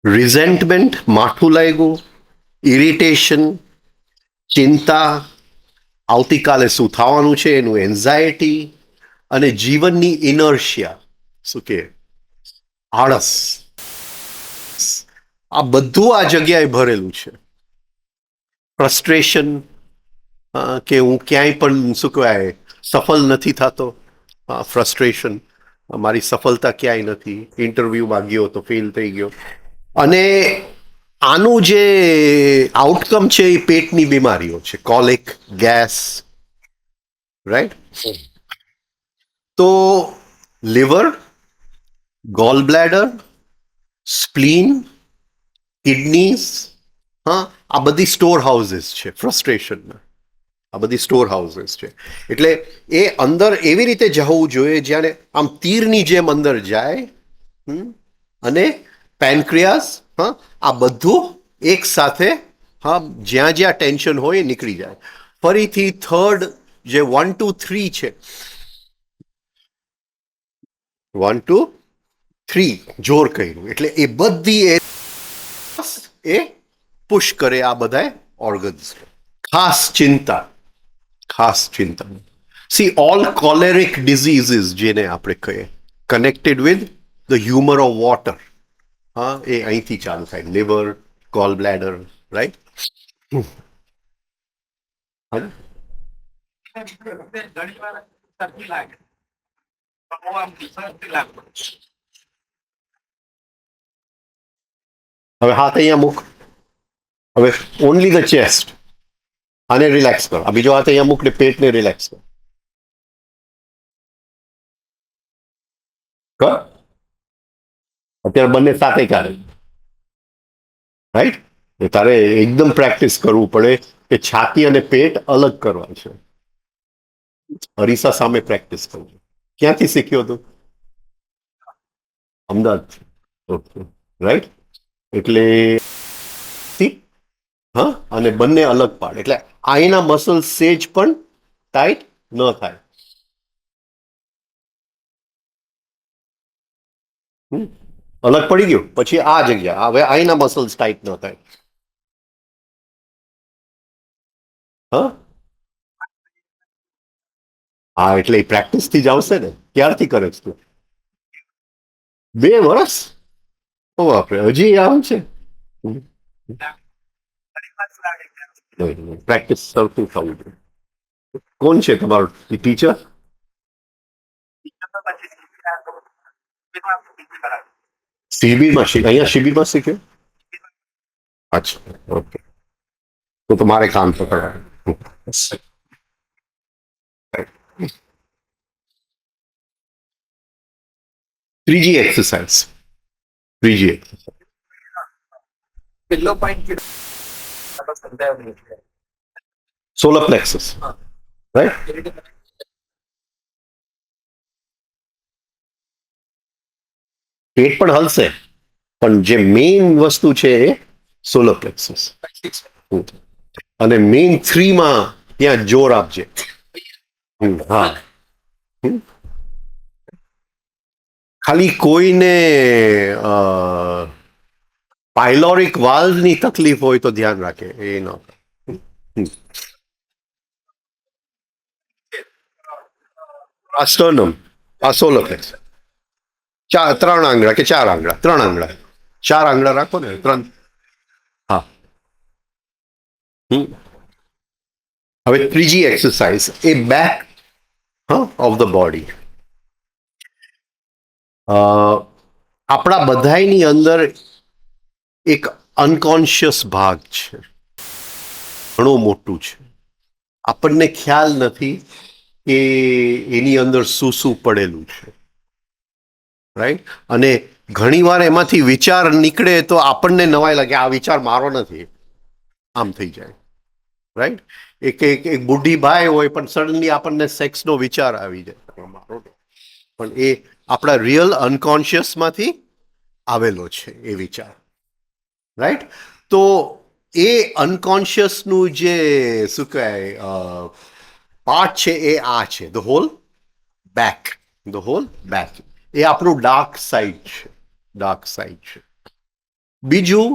રિઝેન્ટમેન્ટ, માઠું લાગ્યું, ઇરિટેશન, ચિંતા, આવતીકાલે શું થવાનું છે એનું એન્ઝાયટી, અને જીવનની ઇનર્શિયા, શું કે આળસ, આ બધું આ જગ્યાએ ભરેલું છે. ફ્રસ્ટ્રેશન કે હું ક્યાંય પણ શું કહેવાય સફળ નથી થતો, ફ્રસ્ટ્રેશન, મારી સફળતા ક્યાંય નથી, ઇન્ટરવ્યુમાં ગયો તો ફેલ થઈ ગયો. અને આનું જે આઉટકમ છે એ પેટની બીમારીઓ છે, કોલિક, ગેસ, રાઈટ? તો liver, goal bladder, spleen, kidneys, હા, આ બધી સ્ટોર હાઉસીસ છે ફ્રસ્ટ્રેશનના. આ બધી સ્ટોર હાઉસીસ છે. એટલે એ અંદર એવી રીતે જવું જોઈએ જ્યારે આમ તીરની જેમ અંદર જાય. અને પેનક્રિયાસ, હા, આ બધું એક સાથે, હા, જ્યાં જ્યાં ટેન્શન હોય એ નીકળી જાય. ફરીથી થર્ડ જે 1 2 3 છે, 1 2 3 જોર કર્યું એટલે એ બધી એ પુશ કરે આ બધા ઓર્ગન્સ. ખાસ ચિંતા, ખાસ ચિંતા. સી ઓલ કોલેરિક ડિઝીઝીસ જેને આપણે કહીએ connected with the humour of water, હા, એ અહીંથી ચાલુ થાય. Liver, goal bladder, right? ઘણી વાર શરદી લાગે, બહુ આમ શરદી લાગે. હવે હાથ અહીંયા મૂક. હવે ઓનલી ધ ચેસ્ટ, આને રિલેક્સ કરો. આ બીજો હાથ અહીંયા મૂક ને પેટને રિલેક્સ કરો. કર. અત્યારે બંને સાથે ચાલે, રાઈટ? તારે એકદમ પ્રેક્ટિસ કરવું પડે કે છાતી અને પેટ અલગ કરવા છે. અરીસા સામે પ્રેક્ટિસ કરવું. ક્યાંથી શીખ્યો તું? અમદાવાદ. Okay, right? એટલે હા, અને બંને અલગ પાડ એટલે અહીંના મસલ સેજ પણ ટાઈટ ન થાય. અલગ પડી ગયું પછી આ જગ્યા હવે અહીંના મસલ્સ ટાઈટ ન થાય. હા, હા, એટલે એ પ્રેક્ટિસ થી જ આવશે ને. ક્યારથી કરે છે તું? 2 વર્ષ? ઓ બાપરે, હજી આમ છે. પ્રેક્ટિસ સૌથી થવું જોઈએ. કોણ છે તમારો ટીચર? શિબિરમાં અહીંયા શિબિરમાં શીખ્યો? અચ્છા, ઓકે. તો મારે કામ પકડવાનું. ત્રીજી એક્સરસાઇઝ, ત્રીજી એક્સરસાઇઝ પેલો પોઈન્ટ સોલર પ્લેક્સસ, રાઈટ? પેટ પણ હલશે પણ જે મેઇન વસ્તુ છે એ સોલર પ્લેક્સસ. અને મેઇન 3માં ત્યાં જોર આપજે. હા, ખાલી કોઈને પાયલોરિક વાલ્વની તકલીફ હોય તો ધ્યાન રાખે એ ન. આ સ્ટર્નમ, આ સોલર પ્લેક્સ. 3 આંગળા કે 4 આંગળા? 3 આંગળા, 4 આંગળા રાખો ને, 3. હા. હવે ત્રીજી exercise A back of the body. આપણા બધાની અંદર એક અનકોન્શિયસ ભાગ છે, ઘણું મોટું છે. આપણને ખ્યાલ નથી કે એની અંદર શું શું પડેલું છે, રાઈટ? અને ઘણી વાર એમાંથી વિચાર નીકળે તો આપણને નવાઈ લાગે આ વિચાર મારો નથી, આમ થઈ જાય, રાઈટ? એક બુઢી બાઈ હોય પણ સડનલી આપણને સેક્સનો વિચાર આવી જાય, મારો પણ એ આપણા રિયલ અનકોન્શિયસમાંથી આવેલો છે એ વિચાર, રાઈટ? તો એ અનકોન્શિયસનું જે શું કહેવાય પાર્ટ છે એ આ છે, the whole back, the whole back. એ આપણું ડાર્ક સાઈડ છે, ડાર્ક સાઈડ છે. બીજું,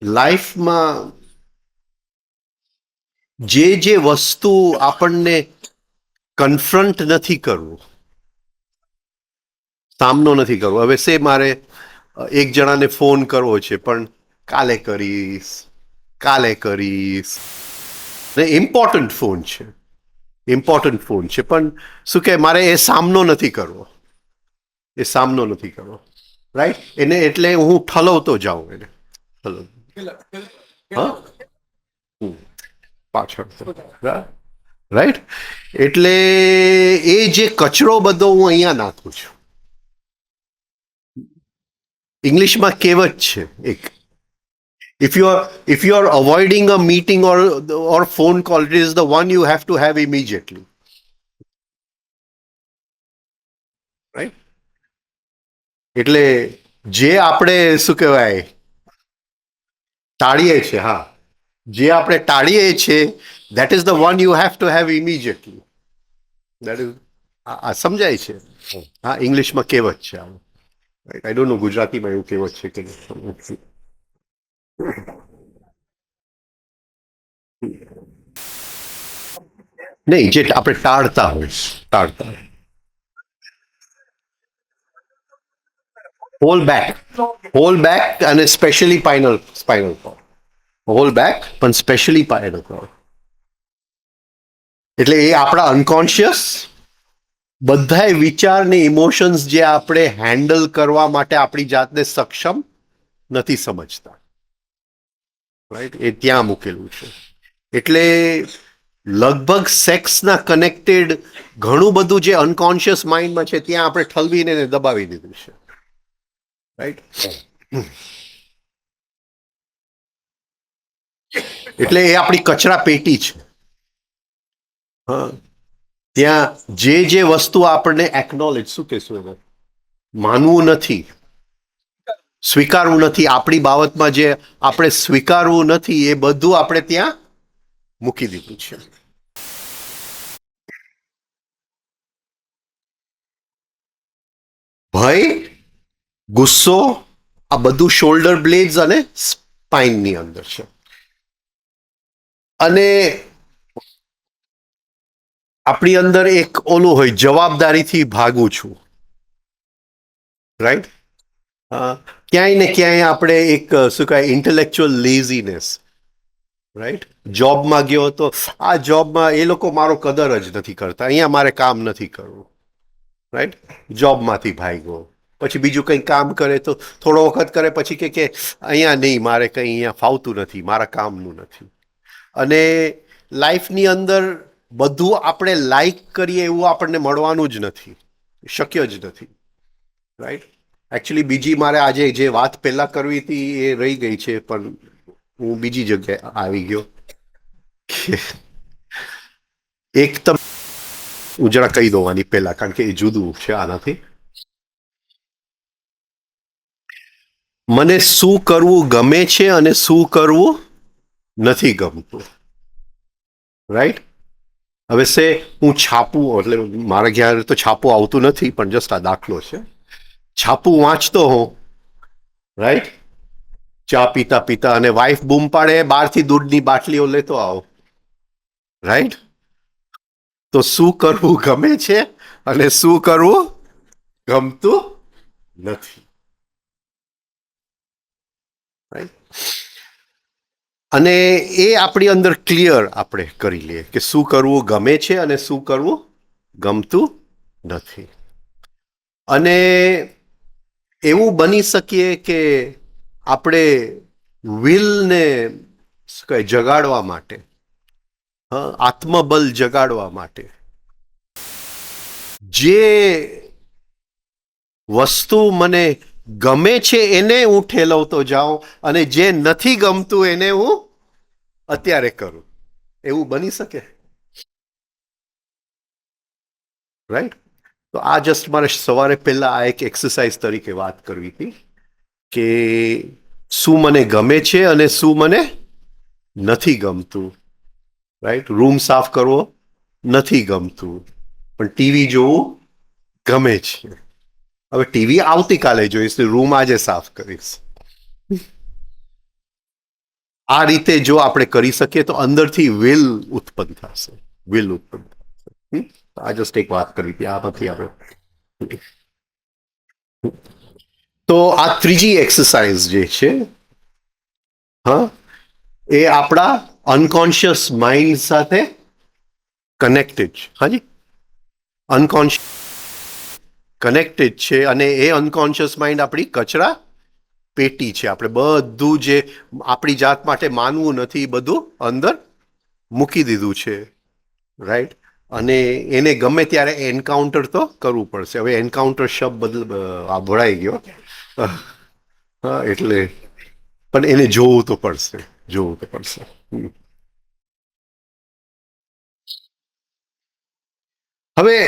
લાઈફમાં જે વસ્તુ આપણને કન્ફ્રન્ટ નથી કરવું, સામનો નથી કરવો. હવે સે મારે એક જણાને ફોન કરવો છે પણ કાલે કરીશ, કાલે કરીશ, ઇમ્પોર્ટન્ટ ફોન છે, ઇમ્પોર્ટન્ટ ફોન છે પણ શું કે મારે એ સામનો નથી કરવો, એ સામનો નથી કરવો, રાઈટ? એને એટલે હું ઠલવતો જાઉં એને, હા, પાછળ. રાઈટ? એટલે એ જે કચરો બધો હું અહીંયા નાખું છું, ઇંગ્લિશમાં કહેવત છે એક, if you are avoiding a meeting or phone call, it is the one you have to have immediately, right? એટલે જે આપણે શું કહેવાય ટાળીએ છીએ, હા, જે આપણે ટાળીએ છીએ, that is the one you have to have immediately. That is, સમજાય છે? હા, ઇંગ્લિશમાં કહેવત છે આવું. આઈ ડોન્ટ નો ગુજરાતીમાં એવું કહેવત છે કે નહીં, જે આપણે ટાળતા હોય. હોલ બેક અને specially spinal cord. Whole back પણ સ્પેશિયલી સ્પાઇનલ કોર્ડ. એટલે એ આપણા અનકોન્શિયસ બધાય વિચાર ને ઇમોશન્સ જે આપણે હેન્ડલ કરવા માટે આપણી જાતને સક્ષમ નથી સમજતા, રાઈટ? એ ત્યાં મૂકેલું છે. એટલે લગભગ સેક્સના કનેક્ટેડ ઘણું બધું જે અનકોન્શિયસ માઇન્ડમાં છે ત્યાં આપણે ઠલવીને દબાવી દીધું છે, રાઈટ? એટલે એ આપણી કચરા પેટી છે. હા, ત્યાં જે વસ્તુ આપણને એકનોલેજ, શું કહેશું એને, માનવું નથી, સ્વીકારવું નથી, આપણી બાબતમાં જે આપણે સ્વીકારવું નથી એ બધું આપણે ત્યાં મૂકી દીધું છે. ભય, ગુસ્સો, આ બધું શોલ્ડર બ્લેડ્સ અને સ્પાઇનની અંદર છે. અને આપણી અંદર એક ઓલું હોય, જવાબદારીથી ભાગું છું, રાઈટ? ક્યાંય ને ક્યાંય આપણે એક શું કહેવાય ઇન્ટેલેક્ચ્યુઅલ લેઝીનેસ, રાઈટ? જોબમાં ગયો તો આ જોબમાં એ લોકો મારો કદર જ નથી કરતા, અહીંયા મારે કામ નથી કરવું, રાઈટ? જોબમાંથી ભાગ્યો. પછી બીજું કંઈ કામ કરે તો થોડો વખત કરે પછી કે અહીંયા નહીં, મારે કંઈ અહીંયા ફાવતું નથી, મારા કામનું નથી. અને લાઈફની અંદર બધું આપણે લાઈક કરીએ એવું આપણને મળવાનું જ નથી, શક્ય જ નથી, રાઈટ? એકચ્યુઅલી બીજી મારે આજે જે વાત પહેલાં કરવી હતી એ રહી ગઈ છે, પણ હું બીજી જગ્યાએ આવી ગયો. એક તમે હું જરા કહી દઉં આની પહેલા, કારણ કે એ જુદું છે આનાથી. મને શું કરવું ગમે છે અને શું કરવું નથી ગમતું, રાઈટ? હવે હું છાપું, એટલે મારા ઘેર તો છાપું આવતું નથી, પણ જસ્ટ આ દાખલો છે. છાપું વાંચતો હોઉં, રાઈટ? ચા પીતા પીતા, અને વાઈફ બૂમ પાડે બહારથી દૂધની બાટલીઓ લેતો આવો, રાઈટ? તો શું કરવું ગમે છે અને શું કરવું ગમતું નથી, રાઈટ? અને એ આપણી અંદર ક્લિયર આપણે કરી લઈએ કે શું કરવું ગમે છે અને શું કરવું ગમતું નથી. અને એવું બની શકીએ કે આપણે વિલને જગાડવા માટે, આત્મબલ જગાડવા માટે જે વસ્તુ મને ગમે છે એને હું ઠેલવતો જાઉં અને જે નથી ગમતું એને હું અત્યારે કરું, એવું બની શકે, રાઈટ? તો આ જસ્ટ મારે સવારે પહેલા આ એક એક્સરસાઇઝ તરીકે વાત કરવી હતી કે શું મને ગમે છે અને શું મને નથી ગમતું, રાઈટ? રૂમ સાફ કરવો નથી ગમતું, પણ ટીવી જોવું ગમે છે. હવે ટીવી આવતીકાલે જોઈશ, રૂમ આજે સાફ કરીશ. આ રીતે જો આપણે કરી શકીએ તો અંદરથી વિલ ઉત્પન્ન થશે, વિલ ઉત્પન્ન થશે. આ જસ્ટ એક વાત કરી હતી, આ નથી આપણે. તો આ ત્રીજી એક્સરસાઇઝ જે છે, હા, એ આપણા અનકોન્શિયસ માઇન્ડ સાથે કનેક્ટેડ છે. હાજી, અનકોન્શિયસ કનેક્ટેડ છે, અને એ અનકોન્શિયસ માઇન્ડ આપણી કચરા પેટી છે. આપણે બધું જે આપણી જાત માટે માનવું નથી બધું અંદર મૂકી દીધું છે, રાઈટ, અને એને ગમે ત્યારે એન્કાઉન્ટર તો કરવું પડશે. હવે એન્કાઉન્ટર શબ્દ ભળાઈ ગયો. હા, એટલે પણ એને જોવું તો પડશે, જોવું તો પડશે. હવે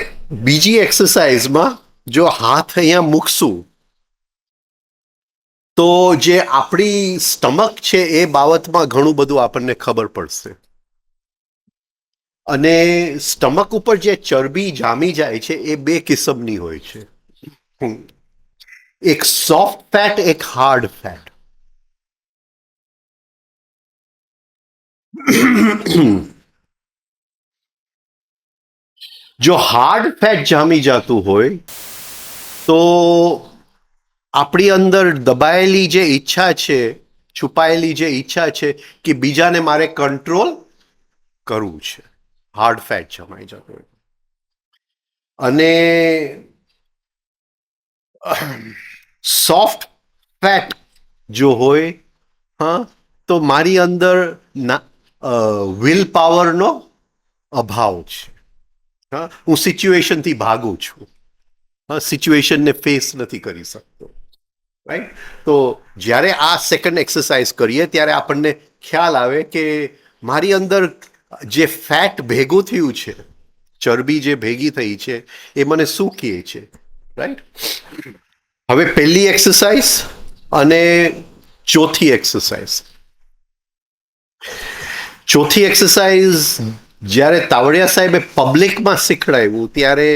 બીજી એક્સરસાઇઝમાં જો હાથ અહીંયા મૂકશું તો જે આપણી સ્ટમક છે એ બાબતમાં ઘણું બધું આપણને ખબર પડશે. અને સ્ટમક ઉપર જે ચરબી જામી જાય છે એ બે કિસમની હોય છે. એક સોફ્ટ ફેટ, એક હાર્ડ ફેટ. જો હાર્ડ ફેટ જામી જતું હોય તો આપણી અંદર દબાયેલી જે ઈચ્છા છે, છુપાયેલી જે ઈચ્છા છે કે બીજાને મારે કંટ્રોલ કરવું છે, હાર્ડ ફેટ જમાઈ જતું હોય. અને સોફ્ટ ફેટ જો હોય, હા, તો મારી અંદર વિલ પાવરનો અભાવ છે. હા, હું સિચ્યુએશનથી ભાગું છું. હા, સિચ્યુએશનને ફેસ નથી કરી શકતો. રાઈટ, તો જ્યારે આ સેકન્ડ એક્સરસાઇઝ કરીએ ત્યારે આપણને ખ્યાલ આવે કે મારી અંદર જે ફેટ ભેગું થયું છે, ચરબી જે ભેગી થઈ છે એ મને શું કહે છે. રાઈટ, હવે પહેલી એક્સરસાઇઝ અને ચોથી એક્સરસાઇઝ. ચોથી એક્સરસાઇઝ જ્યારે તાવડિયા સાહેબે પબ્લિકમાં શીખડાવ્યું ત્યારે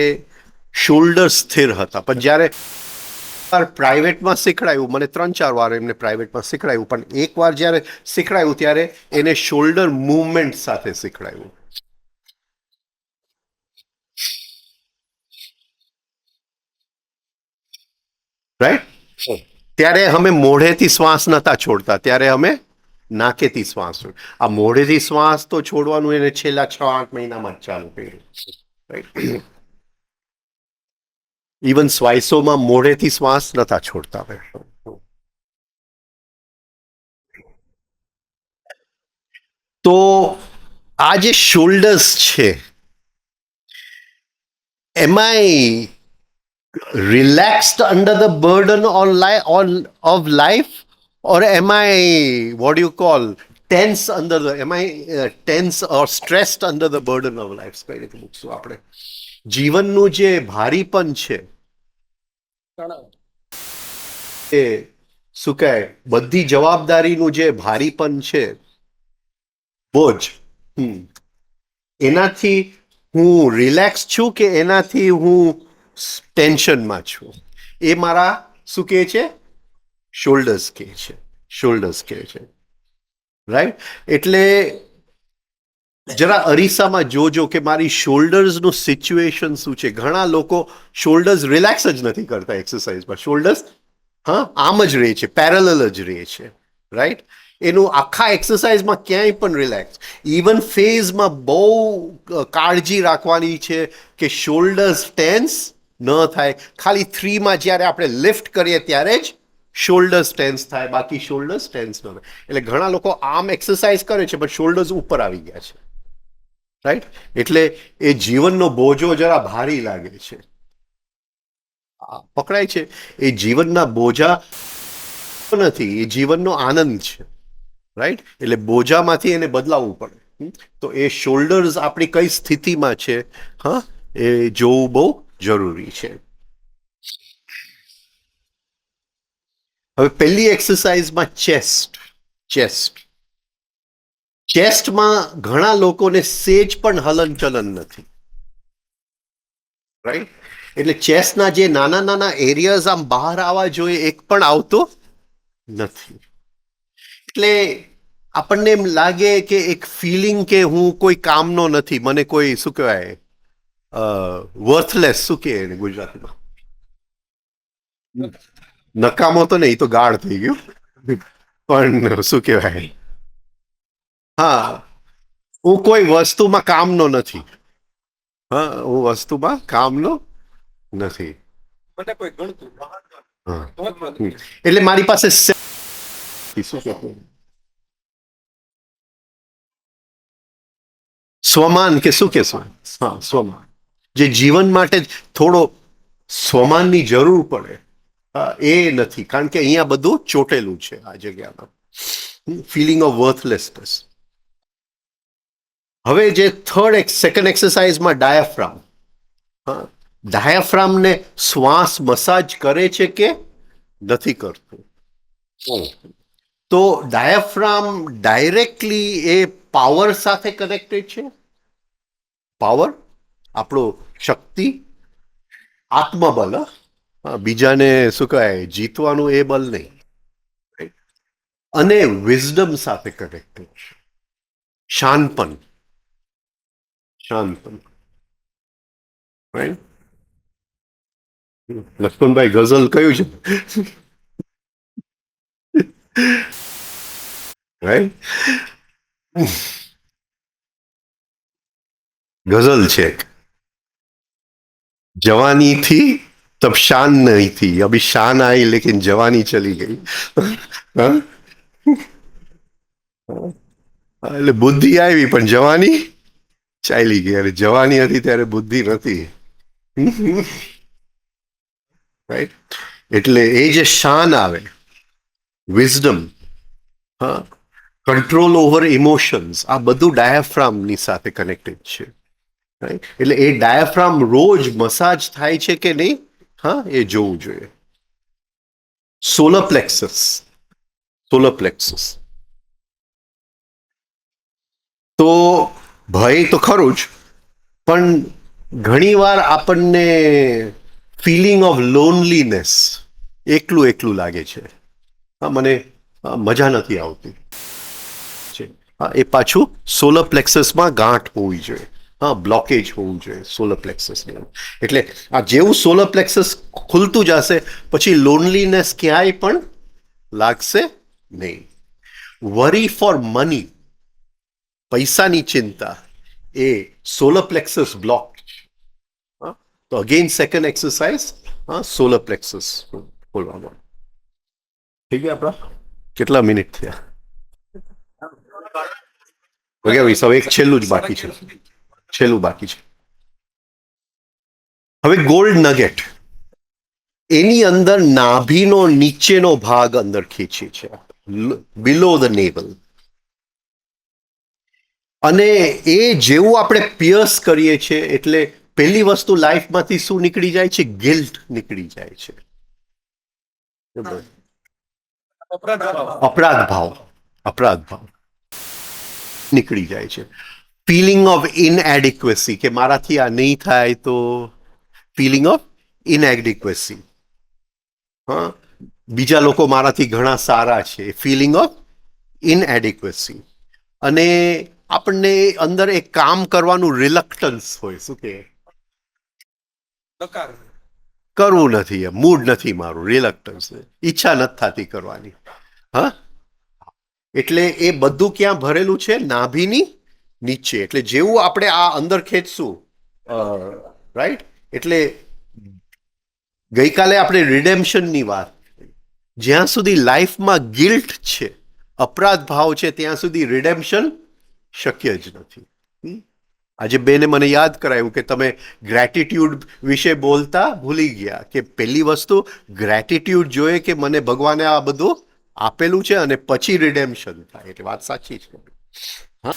શોલ્ડર સ્થિર હતા, પણ જ્યારે પ્રાઇવેટમાં શીખડાયું, મને 3-4 વાર એમને પ્રાઇવેટમાં શીખડાયું, પણ એક વાર જ્યારે શીખડાયું ત્યારે એને શોલ્ડર મૂવમેન્ટ સાથે શીખડાયું. રાઈટ, ત્યારે અમે મોઢેથી શ્વાસ નતા છોડતા, ત્યારે અમે નાકેથી શ્વાસ. આ મોઢેથી શ્વાસ તો છોડવાનું એને છેલ્લા 6-8 મહિનામાં જ ચાલુ કર્યું. રાઈટ, ઇવન સ્વાઇસોમાં મોઢેથી શ્વાસ નતા છોડતા. તો આ જે શોલ્ડર્સ છે એમાંય relaxed under the burden of life, or am I, what do you call, tense under the, am I tense or stressed under the burden of life? કઈ રીતે મૂકશું આપણે? જીવનનું જે ભારીપન છે એ શું કહે, બધી જવાબદારીનું જે ભારીપન છે, બોજ, એનાથી હું રિલેક્સ છું કે એનાથી હું ટેન્શનમાં છું? એ મારા શું કહે છે? શોલ્ડર્સ કહે છે. શોલ્ડર્સ કહે છે. રાઈટ, એટલે જરા અરીસામાં જોજો કે મારી શોલ્ડર્સનું સિચ્યુએશન શું છે. ઘણા લોકો શોલ્ડર્સ રિલેક્સ જ નથી કરતા એક્સરસાઇઝમાં. શોલ્ડર્સ હા આમ જ રહે છે, પેરેલલ જ રહે છે. રાઈટ, એનું આખા એક્સરસાઇઝમાં ક્યાંય પણ રિલેક્સ. ઇવન ફેઝમાં બહુ કાળજી રાખવાની છે કે શોલ્ડર્સ ટેન્સ ન થાય. ખાલી 3માં જ્યારે આપણે લિફ્ટ કરીએ ત્યારે જ શોલ્ડર્સ ટેન્સ થાય, બાકી શોલ્ડર્સ ટેન્સ ન થાય. એટલે ઘણા લોકો આમ એક્સરસાઇઝ કરે છે પણ શોલ્ડર્સ ઉપર આવી ગયા છે. રાઈટ, એટલે એ જીવનનો બોજો જરા ભારી લાગે છે, પકડાય છે. એ જીવનના બોજા નથી, એ જીવનનો આનંદ છે. રાઈટ, એટલે બોજામાંથી એને બદલાવવું પડે. તો એ શોલ્ડર્સ આપણી કઈ સ્થિતિમાં છે, હા, એ જોવું બહુ જરૂરી છે. હવે પહેલી એક્સરસાઇઝમાં ચેસ્ટમાં ઘણા લોકોને સેજ પણ હલનચલન નથી. રાઈટ, એટલે ચેસ્ટના જે નાના નાના એરિયાઝ આમ બહાર આવવા જોઈએ એક પણ આવતો નથી. એટલે આપણને એમ લાગે કે એક ફિલિંગ કે હું કોઈ કામનો નથી, મને કોઈ શું કહેવાય વર્થલેસ, શું કહે એને ગુજરાતીમાં? નકામો તો નહીં, તો ગાઢ થઈ ગયું, પણ શું કહેવાય, હા, હું કોઈ વસ્તુમાં કામનો નથી. હા, હું વસ્તુમાં કામનો નથી. એટલે મારી પાસે સ્વમાન કે શું કહેશો? હા, સ્વમાન. જે જીવન માટે થોડો સ્વમાનની જરૂર પડે, એ નથી, કારણ કે અહીંયા બધું ચોટેલું છે આ જગ્યામાં. Feeling of worthlessness. હવે જે સેકન્ડ એક્સરસાઇઝમાં ડાયાફ્રામ, હા, ડાયાફ્રામને શ્વાસ મસાજ કરે છે કે નથી કરતું? તો ડાયાફ્રામ ડાયરેક્ટલી એ પાવર સાથે કનેક્ટેડ છે. પાવર, આપણો શક્તિ, આત્મબલ, બીજાને શું કહેવાય જીતવાનું એ બલ નહીં. અને વિઝડમ સાથે કનેક્ટેડ છે. શાનપન, શાનપન. લક્ષ્મણભાઈ ગઝલ કયું છે? ગઝલ છે, जवानी थी तब शान नहीं थी, अभी शान आई लेकिन जवानी चली गई. હા? એટલે બુદ્ધિ આવી પણ જવાની ચાલી ગઈ, અને જવાની હતી ત્યારે બુદ્ધિ નથી. રાઈટ. એટલે એ જે શાન આવે, વિઝડમ, હા, કંટ્રોલ ઓવર ઇમોશન્સ, આ બધું ડાયાફ્રામની સાથે કનેક્ટેડ છે. એટલે એ ડાયાફ્રામ રોજ મસાજ થાય છે કે નહીં, હા, એ જોવું જોઈએ. Solar plexus, solar plexus. તો ભય તો ખરું જ, પણ ઘણીવાર આપણને ફિલિંગ ઓફ લોનલીનેસ, એકલું એકલું લાગે છે. હા, મને મજા નથી આવતી છે. હા, એ પાછું સોલર પ્લેક્સસમાં ગાંઠ હોવી જોઈએ. હા, બ્લોકેજ હોવું જોઈએ સોલર પ્લેક્સસની. એટલે આ જેવું સોલર પ્લેક્સસ ખુલતું જશે પછી લોનલીનેસ ક્યાંય પણ લાગશે નહીં. વરી ફોર મની, પૈસાની ચિંતા, એ સોલર પ્લેક્સસ બ્લોક. તો અગેન સેકન્ડ એક્સરસાઇઝ, હા, સોલર પ્લેક્સસ ખોલવામાં. થઈ ગયા આપણા? કેટલા મિનિટ થયા? હવે એક છેલ્લું જ બાકી છે, છેલ્લું બાકી છે. હવે ગોલ્ડ નગેટ, એની અંદર નાભીનો નીચેનો ભાગ અંદર ખેંચીએ છે, બિલો ધ નેવલ. અને એ જેવું આપણે પિયર્સ કરીએ છીએ એટલે પહેલી વસ્તુ લાઈફમાંથી શું નીકળી જાય છે? ગિલ્ટ નીકળી જાય છે. અપરાધ ભાવ, અપરાધ ભાવ નીકળી જાય છે. ફિલિંગ ઓફ ઇનએડિક્વસી, કે મારાથી આ નહીં થાય, તો ફિલિંગ ઓફ ઇનએડિક્વસી. હા, બીજા લોકો મારાથી ઘણા સારા છે, ફિલિંગ ઓફ ઇનએડિક્વસી. અને આપણને અંદર એક કામ કરવાનું રિલક્ટન્સ હોય, શું કે કરવું નથી, મૂડ નથી મારું, રિલક્ટન્સ, ઈચ્છા નથી થતી કરવાની. હા, એટલે એ બધું ક્યાં ભરેલું છે? નાભીની નીચે. એટલે જેવું આપણે આ અંદર ખેંચશું, રાઈટ, એટલે ગઈકાલે આપણે રિડેમ્શનની વાત, જ્યાં સુધી લાઈફમાં ગિલ્ટ છે, અપરાધ ભાવ છે, ત્યાં સુધી રિડેમ્શન શક્ય જ નથી. આજે બેને મને યાદ કરાયું કે તમે ગ્રેટિટ્યુડ વિશે બોલતા ભૂલી ગયા, કે પહેલી વસ્તુ ગ્રેટિટ્યુડ જોઈએ કે મને ભગવાને આ બધું આપેલું છે, અને પછી રિડેમ્શન થાય. એટલે વાત સાચી છે. હા,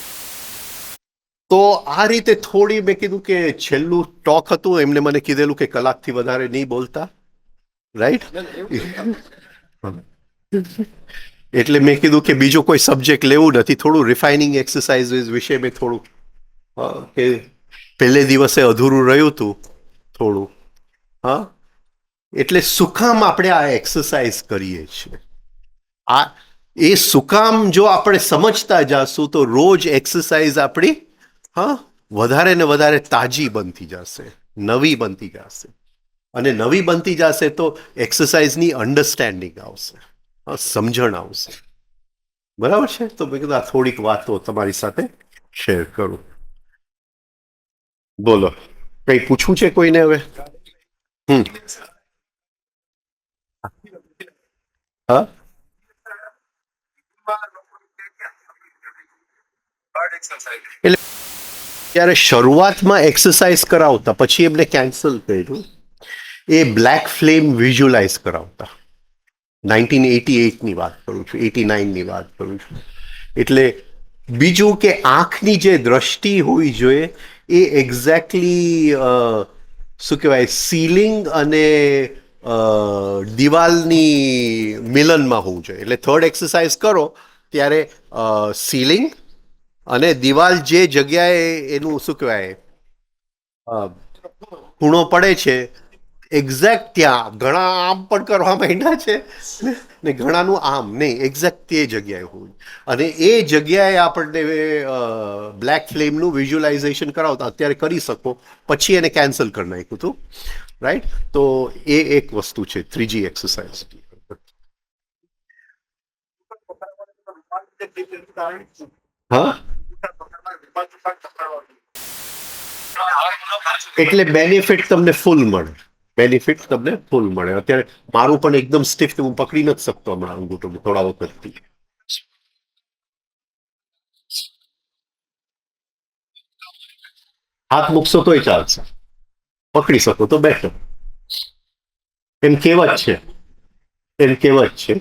તો આ રીતે થોડી મેં કીધું કે છેલ્લું ટોક હતું, એમને મને કીધેલું કે કલાકથી વધારે નહીં બોલતા, રાઈટ. એટલે મેં કીધું કે બીજો કોઈ સબ્જેક્ટ લેવું નથી, થોડું રિફાઇનિંગ એક્સરસાઇઝ વિશે મેં થોડું, કે પહેલે દિવસે અધૂરું રહ્યું હતું થોડું. હા, એટલે સુકામ આપણે આ એક્સરસાઇઝ કરીએ છીએ. આ એ સુકામ જો આપણે સમજતા જાશું તો રોજ એક્સરસાઇઝ આપણી, હા, વધારે ને વધારે તાજી બનતી જશે, નવી બનતી જશે. અને નવી બનતી જશે તો એક્સરસાઇઝની અન્ડરસ્ટેન્ડિંગ આવશે, સમજણ આવશે. બરાબર છે. તો મેં કીધું આ થોડીક વાતો તમારી સાથે શેર કરું. બોલો, કઈ પૂછવું છે કોઈને? હવે હા, એટલે ત્યારે શરૂઆતમાં એક્સરસાઇઝ કરાવતા પછી એમને કેન્સલ કર્યું એ બ્લેક ફ્લેમ વિઝ્યુલાઇઝ કરાવતા 1988ની વાત કરું છું 89ની વાત કરું છું એટલે બીજું કે આંખની જે દ્રષ્ટિ હોવી જોઈએ એ એક્ઝેક્ટલી શું કહેવાય સીલિંગ અને દિવાલની મિલનમાં હોવું જોઈએ એટલે થર્ડ એક્સરસાઇઝ કરો ત્યારે સીલિંગ અને દિવાલ જે જગ્યાએ એનું શું કહેવાય ખૂણો પડે છે એક્ઝેક્ટ ત્યાં ઘણા આમ પણ કરવા માંડ્યા છે ને ઘણાનું આમ નહીં એક્ઝેક્ટ તે જગ્યાએ હોય અને એ જગ્યાએ આપણને બ્લેક ફ્લેમનું વિઝ્યુલાઇઝેશન કરાવતા અત્યારે કરી શકો પછી એને કેન્સલ કરી નાખ્યું હતું રાઈટ તો એ એક વસ્તુ છે ત્રીજી એક્સરસાઇઝ હા એટલે બેનિફિટ તમને ફૂલ મળે બેનિફિટ તમને ફૂલ મળે અત્યારે મારું પણ એકદમ સ્ટીફ હું પકડી નથી શકતો હમણાં અંગૂઠો થોડા વખતથી હાથ મૂકશો તોય ચાલશે પકડી શકો તો બેટર એમ કહેવત છે એમ કહેવત છે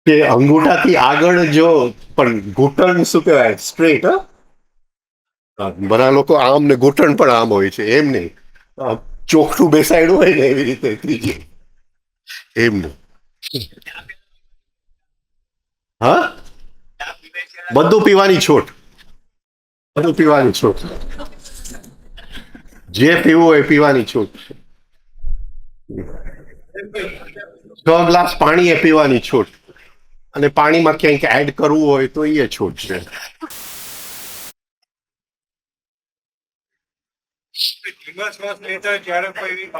કે અંગૂઠાથી આગળ જો પણ ઘૂંટણ શું કહેવાય સ્ટ્રેટ બધા લોકો આમ ને ઘૂંટણ પણ આમ હોય છે એમ નહીં ચોખ્ઠું બેસાડ્યું હોય ને એવી રીતે ત્રીજી એમ નહીં હા બધું પીવાની છૂટ બધું પીવાની છૂટ જે પીવું હોય પીવાની છૂટ 6 ગ્લાસ પાણી એ પીવાની છૂટ અને પાણીમાં ક્યાંક એડ કરવું હોય તો એ છૂટ છે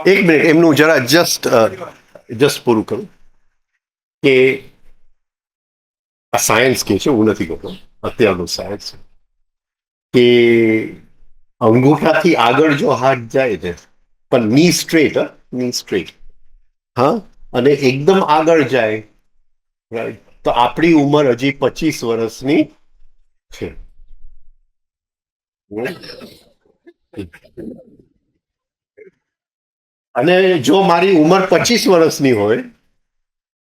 એક મિનિટ એમનું જરા જસ્ટ પૂરું કરું કે આ સાયન્સ કે છે હું નથી કહેતો અત્યારનું સાયન્સ કે અંગૂઠાથી આગળ જો હાથ જાય ને પણ ની સ્ટ્રેટ હા અને એકદમ આગળ જાય રાઈટ તો આપણી ઉંમર હજી 25 વર્ષની છે અને જો મારી ઉંમર 25 વર્ષની હોય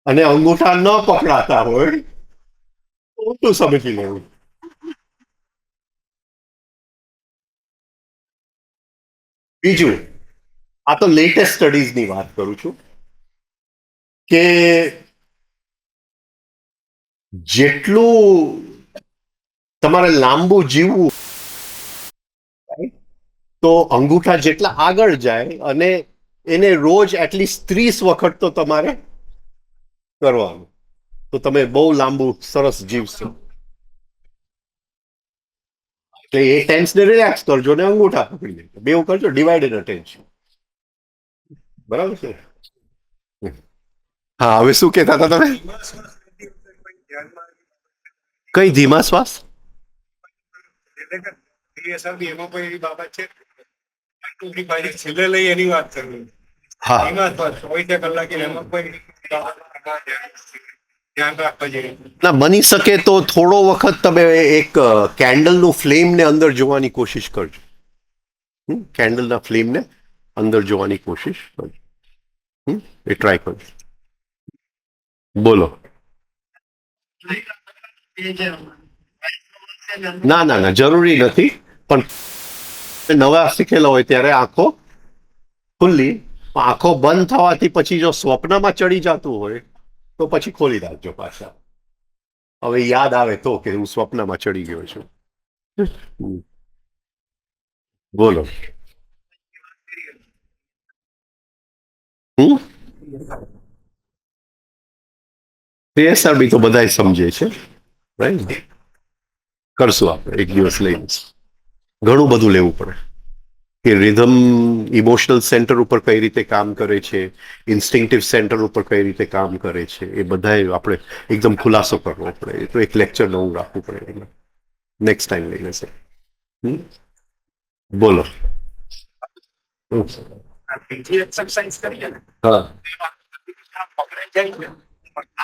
અને અંગૂઠા ન પકડાતા હોય તો શું સમજી લેવું બીજું આ તો લેટેસ્ટ સ્ટડીઝની વાત કરું છું કે જેટલું તમારે લાંબુ જીવવું તો અંગૂઠા જેટલા આગળ જાય અને એને રોજ એટલીસ્ટ 30 વખત તો તમારે કરવાનું તો તમે બહુ લાંબુ સરસ જીવશો એટલે એ ટેન્સને રિલેક્સ કરજો ને અંગૂઠા પકડી લેજો બેવું કરજો ડિવાઇડેડ અટેન્શન બરાબર છે હા હવે શું કહેતા હતા તમે કઈ ધીમા શ્વાસ છેલ્લે લઈ એની વાત કરવી હા ના બની શકે તો થોડો વખત તમે એક કેન્ડલનું ફ્લેમને અંદર જોવાની કોશિશ કરજો કેન્ડલના ફ્લેમને અંદર જોવાની કોશિશ કરજો એ ટ્રાય કરજો બોલો ના ના ના જરૂરી નથી પણ નવા શીખેલા હોય ત્યારે આંખો ખુલ્લી આંખો બંધ થવાથી પછી જો સ્વપ્નમાં ચડી જતું હોય તો પછી ખોલી રાખજો પાછા હવે યાદ આવે તો કે હું સ્વપ્નમાં ચડી ગયો છું બોલો PSRB તો બધા સમજે છે રાઈટ કરશું આપણે એક દિવસ લઈને ઘણું બધું લેવું પડે કે રિધમ ઇમોશનલ સેન્ટર ઉપર કઈ રીતે કામ કરે છે ઇન્સ્ટિંક્ટિવ સેન્ટર ઉપર કઈ રીતે કામ કરે છે એ બધાએ આપણે એકદમ ખુલાસો કરવો પડે એ તો એક લેક્ચર નવું રાખવું પડે નેક્સ્ટ ટાઈમ લઈ લેશે બોલો હા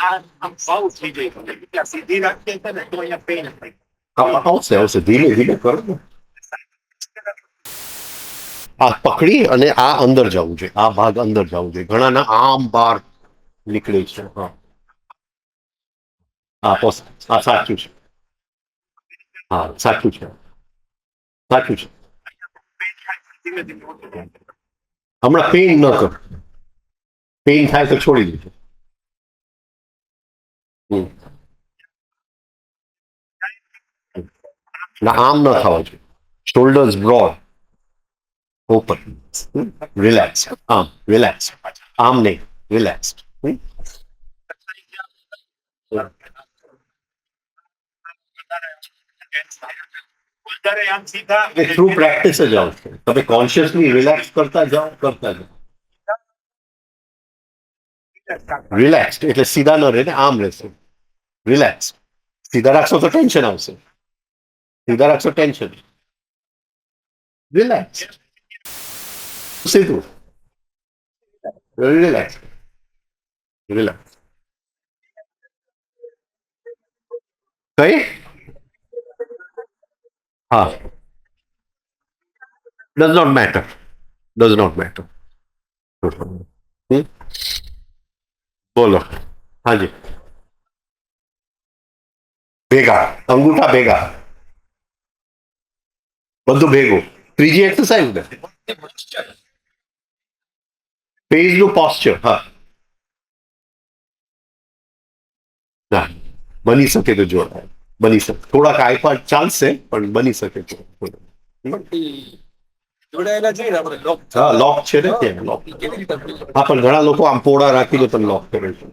આમ સાવ થઈ જાય એટલે સીધી રાખીએ છે ને તો અહીંયા પેઇન થાય. આવશે ધીમે ધીમે કરો ને. આ પકડી અને આ અંદર જવું જોઈએ, આ ભાગ અંદર જવું જોઈએ. ઘણાના આમ બહાર નીકળે છે. હા હા હા સાચું છે. હા સાચું છે, સાચું છે. ધીમે ધીમે ઓછું થાય. હમણાં પેઇન ન કર, પેઇન થાય તો છોડી દેજો. હમ. ના આમ ન થવા જોઈએ. Shoulders broad, open, relax. આમ રિલેક્સ, આમ નહીં, રિલેક્સ. વધારે આમ સીધા થ્રુ પ્રેક્ટિસ જ આવશે. તમે કોન્શિયસલી રિલેક્સ કરતા જાઓ, કરતા જાઓ. રિલેક્સ એટલે સીધા ન રહે ને, આમ રહેશે. રિલેક્સ. સીધા રાખશો તો ટેન્શન આવશે, સીધા રાખશો ટેન્શન. રિલેક્સ, સીધું, રિલેક્સ, રિલેક્સ. કઈ હા, does not matter, does not matter. બોલો. હાજી, ભેગા અંગૂઠા ભેગા, બધું ભેગું. ત્રીજી એક્સરસાઇઝ ને ફેસ નું પોસ્ચર. હા ના બની શકે તો જોડાય, બની શકે. થોડાક આઈપાડ ચાલશે પણ બની શકે તો. જોડાયેલા છે ને આપણે લોક. હા લોક છે ને ત્યાં લોક. કેવી રીતે આપણે હા પણ ઘણા લોકો આમ પોળા રાખીને પણ લોક કરે છે.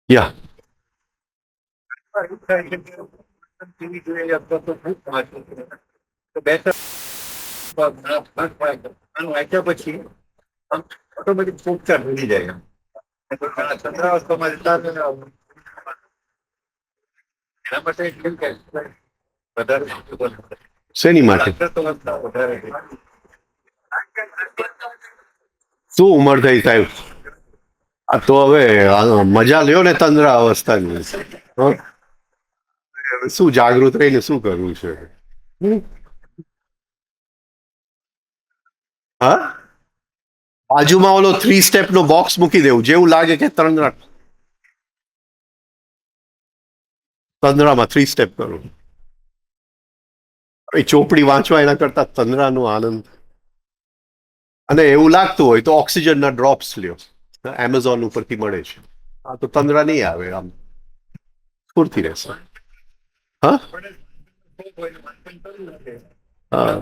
યા ટીવી જોઈએ અથવા તો ભૂખ વાંચો તો બેટર આનું વાંચ્યા પછી ઓટોમેટિક પોસ્ચર બની જાય. ચંદ્રાવસ્થામાં જતા છે ને એના માટે કેમ કે વધારે શેની માટે? વધારે શું ઉંમર થઈ સાહેબ? આ તો હવે મજા લ્યો ને તંદ્રા અવસ્થાની. હં? શું જાગૃત રહીને શું કરવું છે? હા બાજુમાં ઓલો 3 સ્ટેપ નો બોક્સ મૂકી દેવું, જેવું લાગે કે તંદ્રામાં 3 સ્ટેપ કરું. એ ચોપડી વાંચવા એના કરતા તંદ્રાનો આનંદ. અને એવું લાગતું હોય તો ઓક્સિજનના ડ્રોપ્સ લ્યો, એમેઝોન ઉપરથી મળે છે. આ તો તંદ્રા નહીં આવે, આમ સ્ફૂર્તિ રહેશે. હા હા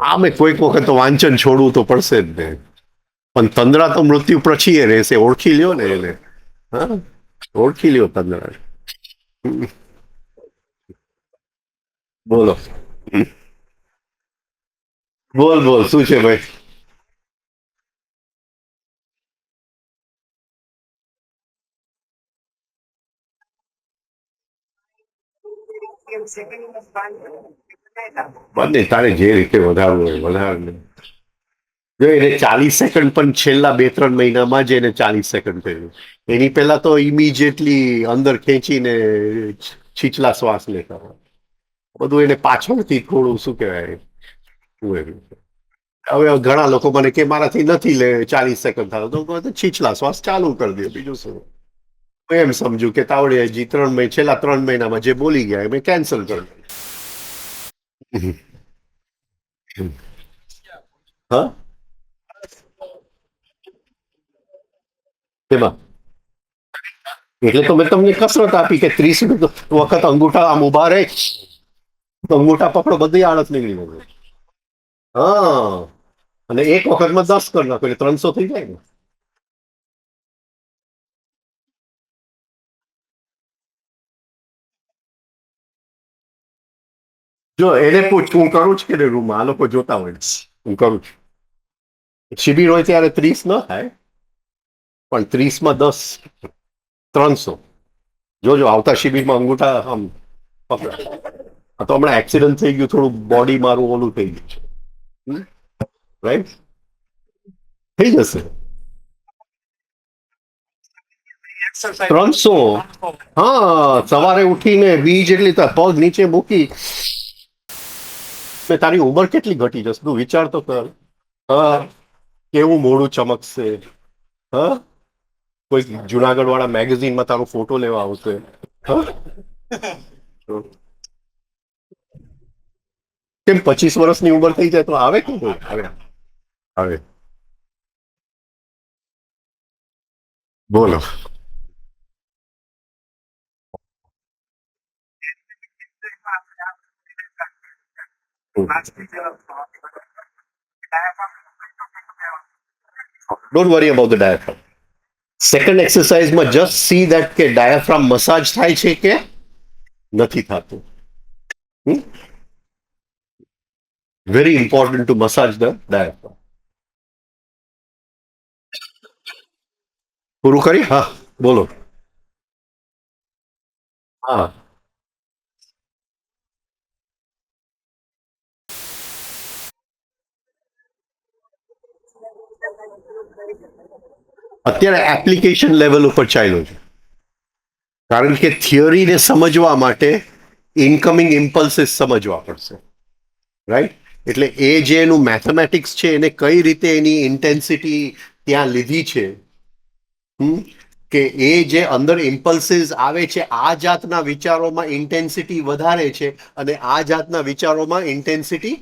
આમે કોઈક વખત તો વાંચન છોડવું તો પડશે જ ને. પણ તંદ્રા તો મૃત્યુ પછી એ રહેશે. ઓળખી લ્યો ને એને. હા ઓળખી લ્યો તંદ્રા. બોલો. બોલ બોલ શું છે ભાઈ? બંને તારે જે રીતે વધારવું હોય વધારે. જો એને 40 સેકન્ડ પણ છેલ્લા 2-3 મહિનામાં જ એને 40 સેકન્ડ કર્યું. એની પહેલા તો ઇમિડિયેટલી અંદર ખેંચીને છીછલા શ્વાસ લેતા હોય. બધું એને પાછળથી થોડું શું કહેવાય. હવે ઘણા લોકો મને કે મારાથી નથી લે 40 સેકન્ડ થાય તો છીછલા શ્વાસ ચાલુ કરી દે, બીજું શું. હું એમ સમજુ કે તાવડિયાજી છેલ્લા 3 મહિનામાં જે બોલી ગયા મેં કેન્સલ કરી દીધું. હા તેમાં એટલે તો મેં તમને કસરત આપી કે 30 વખત અંગૂઠા આમ ઉભા રહે, અંગૂઠા પકડો, બધી આળસ નીકળી ગઈ. હા અને એક વખતમાં 10 કરી નાખો એટલે 300 થઈ જાય ને. જો એને પૂછ, હું કરું છું કે રૂમમાં આ લોકો જોતા હોય, હું કરું છું. શિબિર હોય ત્યારે 30 ન થાય પણ 30માં 10, 300. જોજો આવતા શિબિરમાં અંગૂઠા આમ પકડા. તો હમણાં એક્સિડન્ટ થઈ ગયું, થોડું બોડી મારું ઓલું થઈ ગયું છે. રાઈટ, થઈ જશે. 300. હા, સવારે ઉઠીને વી જેટલી પગ નીચે મૂકી ને તારી ઉંમર કેટલી ઘટી જશે તું વિચાર તો કર. હા, કેવું મોડું ચમકશે. હા, કોઈ જુનાગઢ વાળા મેગેઝિનમાં તારો ફોટો લેવા આવશે. હા? કેમ 25 વર્ષની ઉંમર થઈ જાય તો આવે કે કોઈ આવે? આવે. બોલો. Don't worry about the diaphragm. Second એક્સરસાઇઝમાં જસ્ટ સી દેટ કે ડાયાફ્રામ મસાજ થાય છે કે નથી થતું. Very important to massage the diaphragm. પૂરું કરી. હા, બોલો. હા, અત્યારે એપ્લિકેશન લેવલ ઉપર ચાલ્યો છે. કારણ કે થિયરીને સમજવા માટે ઇનકમિંગ ઇમ્પલ્સિસ સમજવા પડશે. રાઈટ, એટલે એ જે એનું મેથેમેટિક્સ છે એને કઈ રીતે એની ઇન્ટેન્સિટી ત્યાં લીધી છે. કે એ જે અંદર ઇમ્પલ્સિસ આવે છે આ જાતના વિચારોમાં ઇન્ટેન્સિટી વધારે છે અને આ જાતના વિચારોમાં ઇન્ટેન્સિટી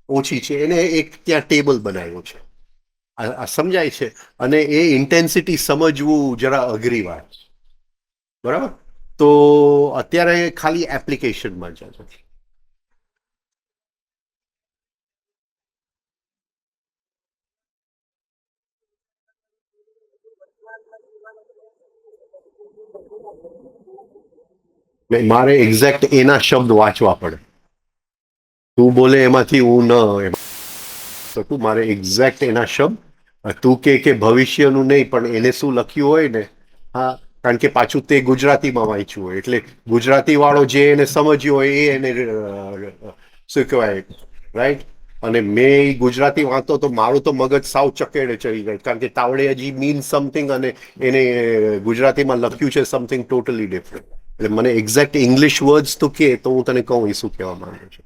ઓછી છે. એને એક ત્યાં ટેબલ બનાવ્યો છે. આ સમજાય છે. અને એ ઇન્ટેન્સિટી સમજવું જરા અઘરી વાત છે. બરાબર. તો અત્યારે ખાલી એપ્લિકેશનમાં જ છે. મારે એક્ઝેક્ટ એના શબ્દ વાંચવા પડે. તું બોલે એમાંથી હું ન શકું. મારે એક્ઝેક્ટ એના શબ્દ તું કે ભવિષ્યનું નહીં પણ એને શું લખ્યું હોય ને. હા, કારણ કે પાછું તે ગુજરાતીમાં વાંચ્યું હોય એટલે ગુજરાતી વાળો જે એને સમજ્યો હોય એ એને શું કહેવાય. રાઈટ. અને મેં એ ગુજરાતી વાંચતો તો મારું તો મગજ સાવ ચકેડે ચડી જાય કારણ કે તાવડે હજી મીન સમથિંગ અને એને ગુજરાતીમાં લખ્યું છે સમથિંગ ટોટલી ડિફરન્ટ. એટલે મને એક્ઝેક્ટ ઇંગ્લિશ વર્ડ્સ તો કે તો હું તને કહું એ શું કહેવા માંગુ છું.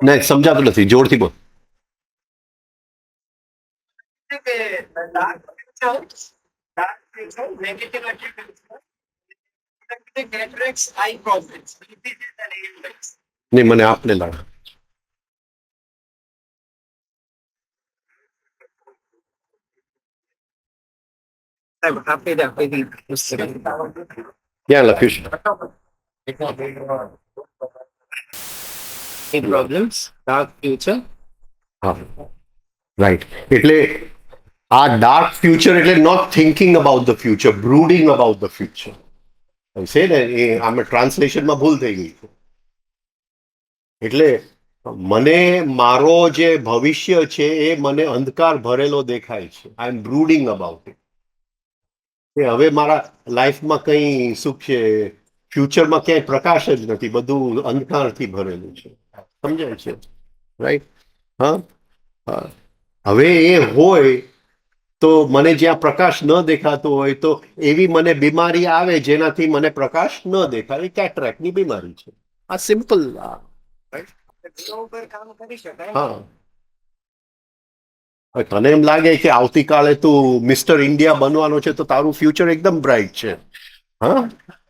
નહીં સમજાતું નથી, જોરથી બોલ. નહીં, મને આપને લાગે. ક્યાં લખ્યું છે? Problems dark future. હા, રાઈટ. એટલે આ ડાર્ક ફ્યુચર એટલે not thinking about the future, brooding about the future છે ને. એ આમાં ટ્રાન્સલેશનમાં ભૂલ થઈ ગઈ. એટલે મને મારો જે ભવિષ્ય છે એ મને અંધકાર ભરેલો દેખાય છે. આઈ એમ બ્રૂડિંગ અબાઉટ ઇટ. કે હવે મારા લાઈફમાં કઈ શું છે, ફ્યુચરમાં ક્યાંય પ્રકાશ જ નથી, બધું અંધકારથી ભરેલું છે. સમજાય છે? રાઈટ. હા. હા, હવે એ હોય તો મને જ્યાં પ્રકાશ ન દેખાતો હોય તો એવી મને બીમારી આવે જેનાથી મને પ્રકાશ ન દેખાય. કેટરેક્ટની બીમારી છે. આ સિમ્પલ. હા, તને એમ લાગે કે આવતીકાલે તું મિસ્ટર ઇન્ડિયા બનવાનો છે તો તારું ફ્યુચર એકદમ બ્રાઇટ છે. હા,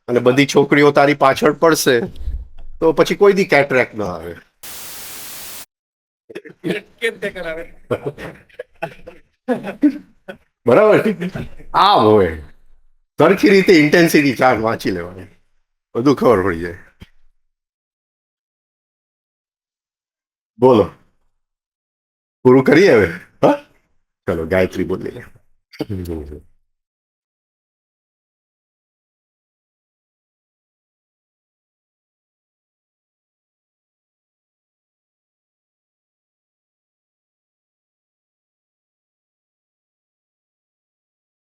અને બધી છોકરીઓ તારી પાછળ પડશે તો પછી કોઈ દી કેટરેક્ટ ના આવે. બરાબર. આ હોય સરખી રીતે ઇન્ટેન્સિટી ચાર્ટ વાંચી લેવાની, બધું ખબર પડી જાય. બોલો, પૂરું કરીએ હવે. હા, ચલો ગાયત્રી બોલી લે.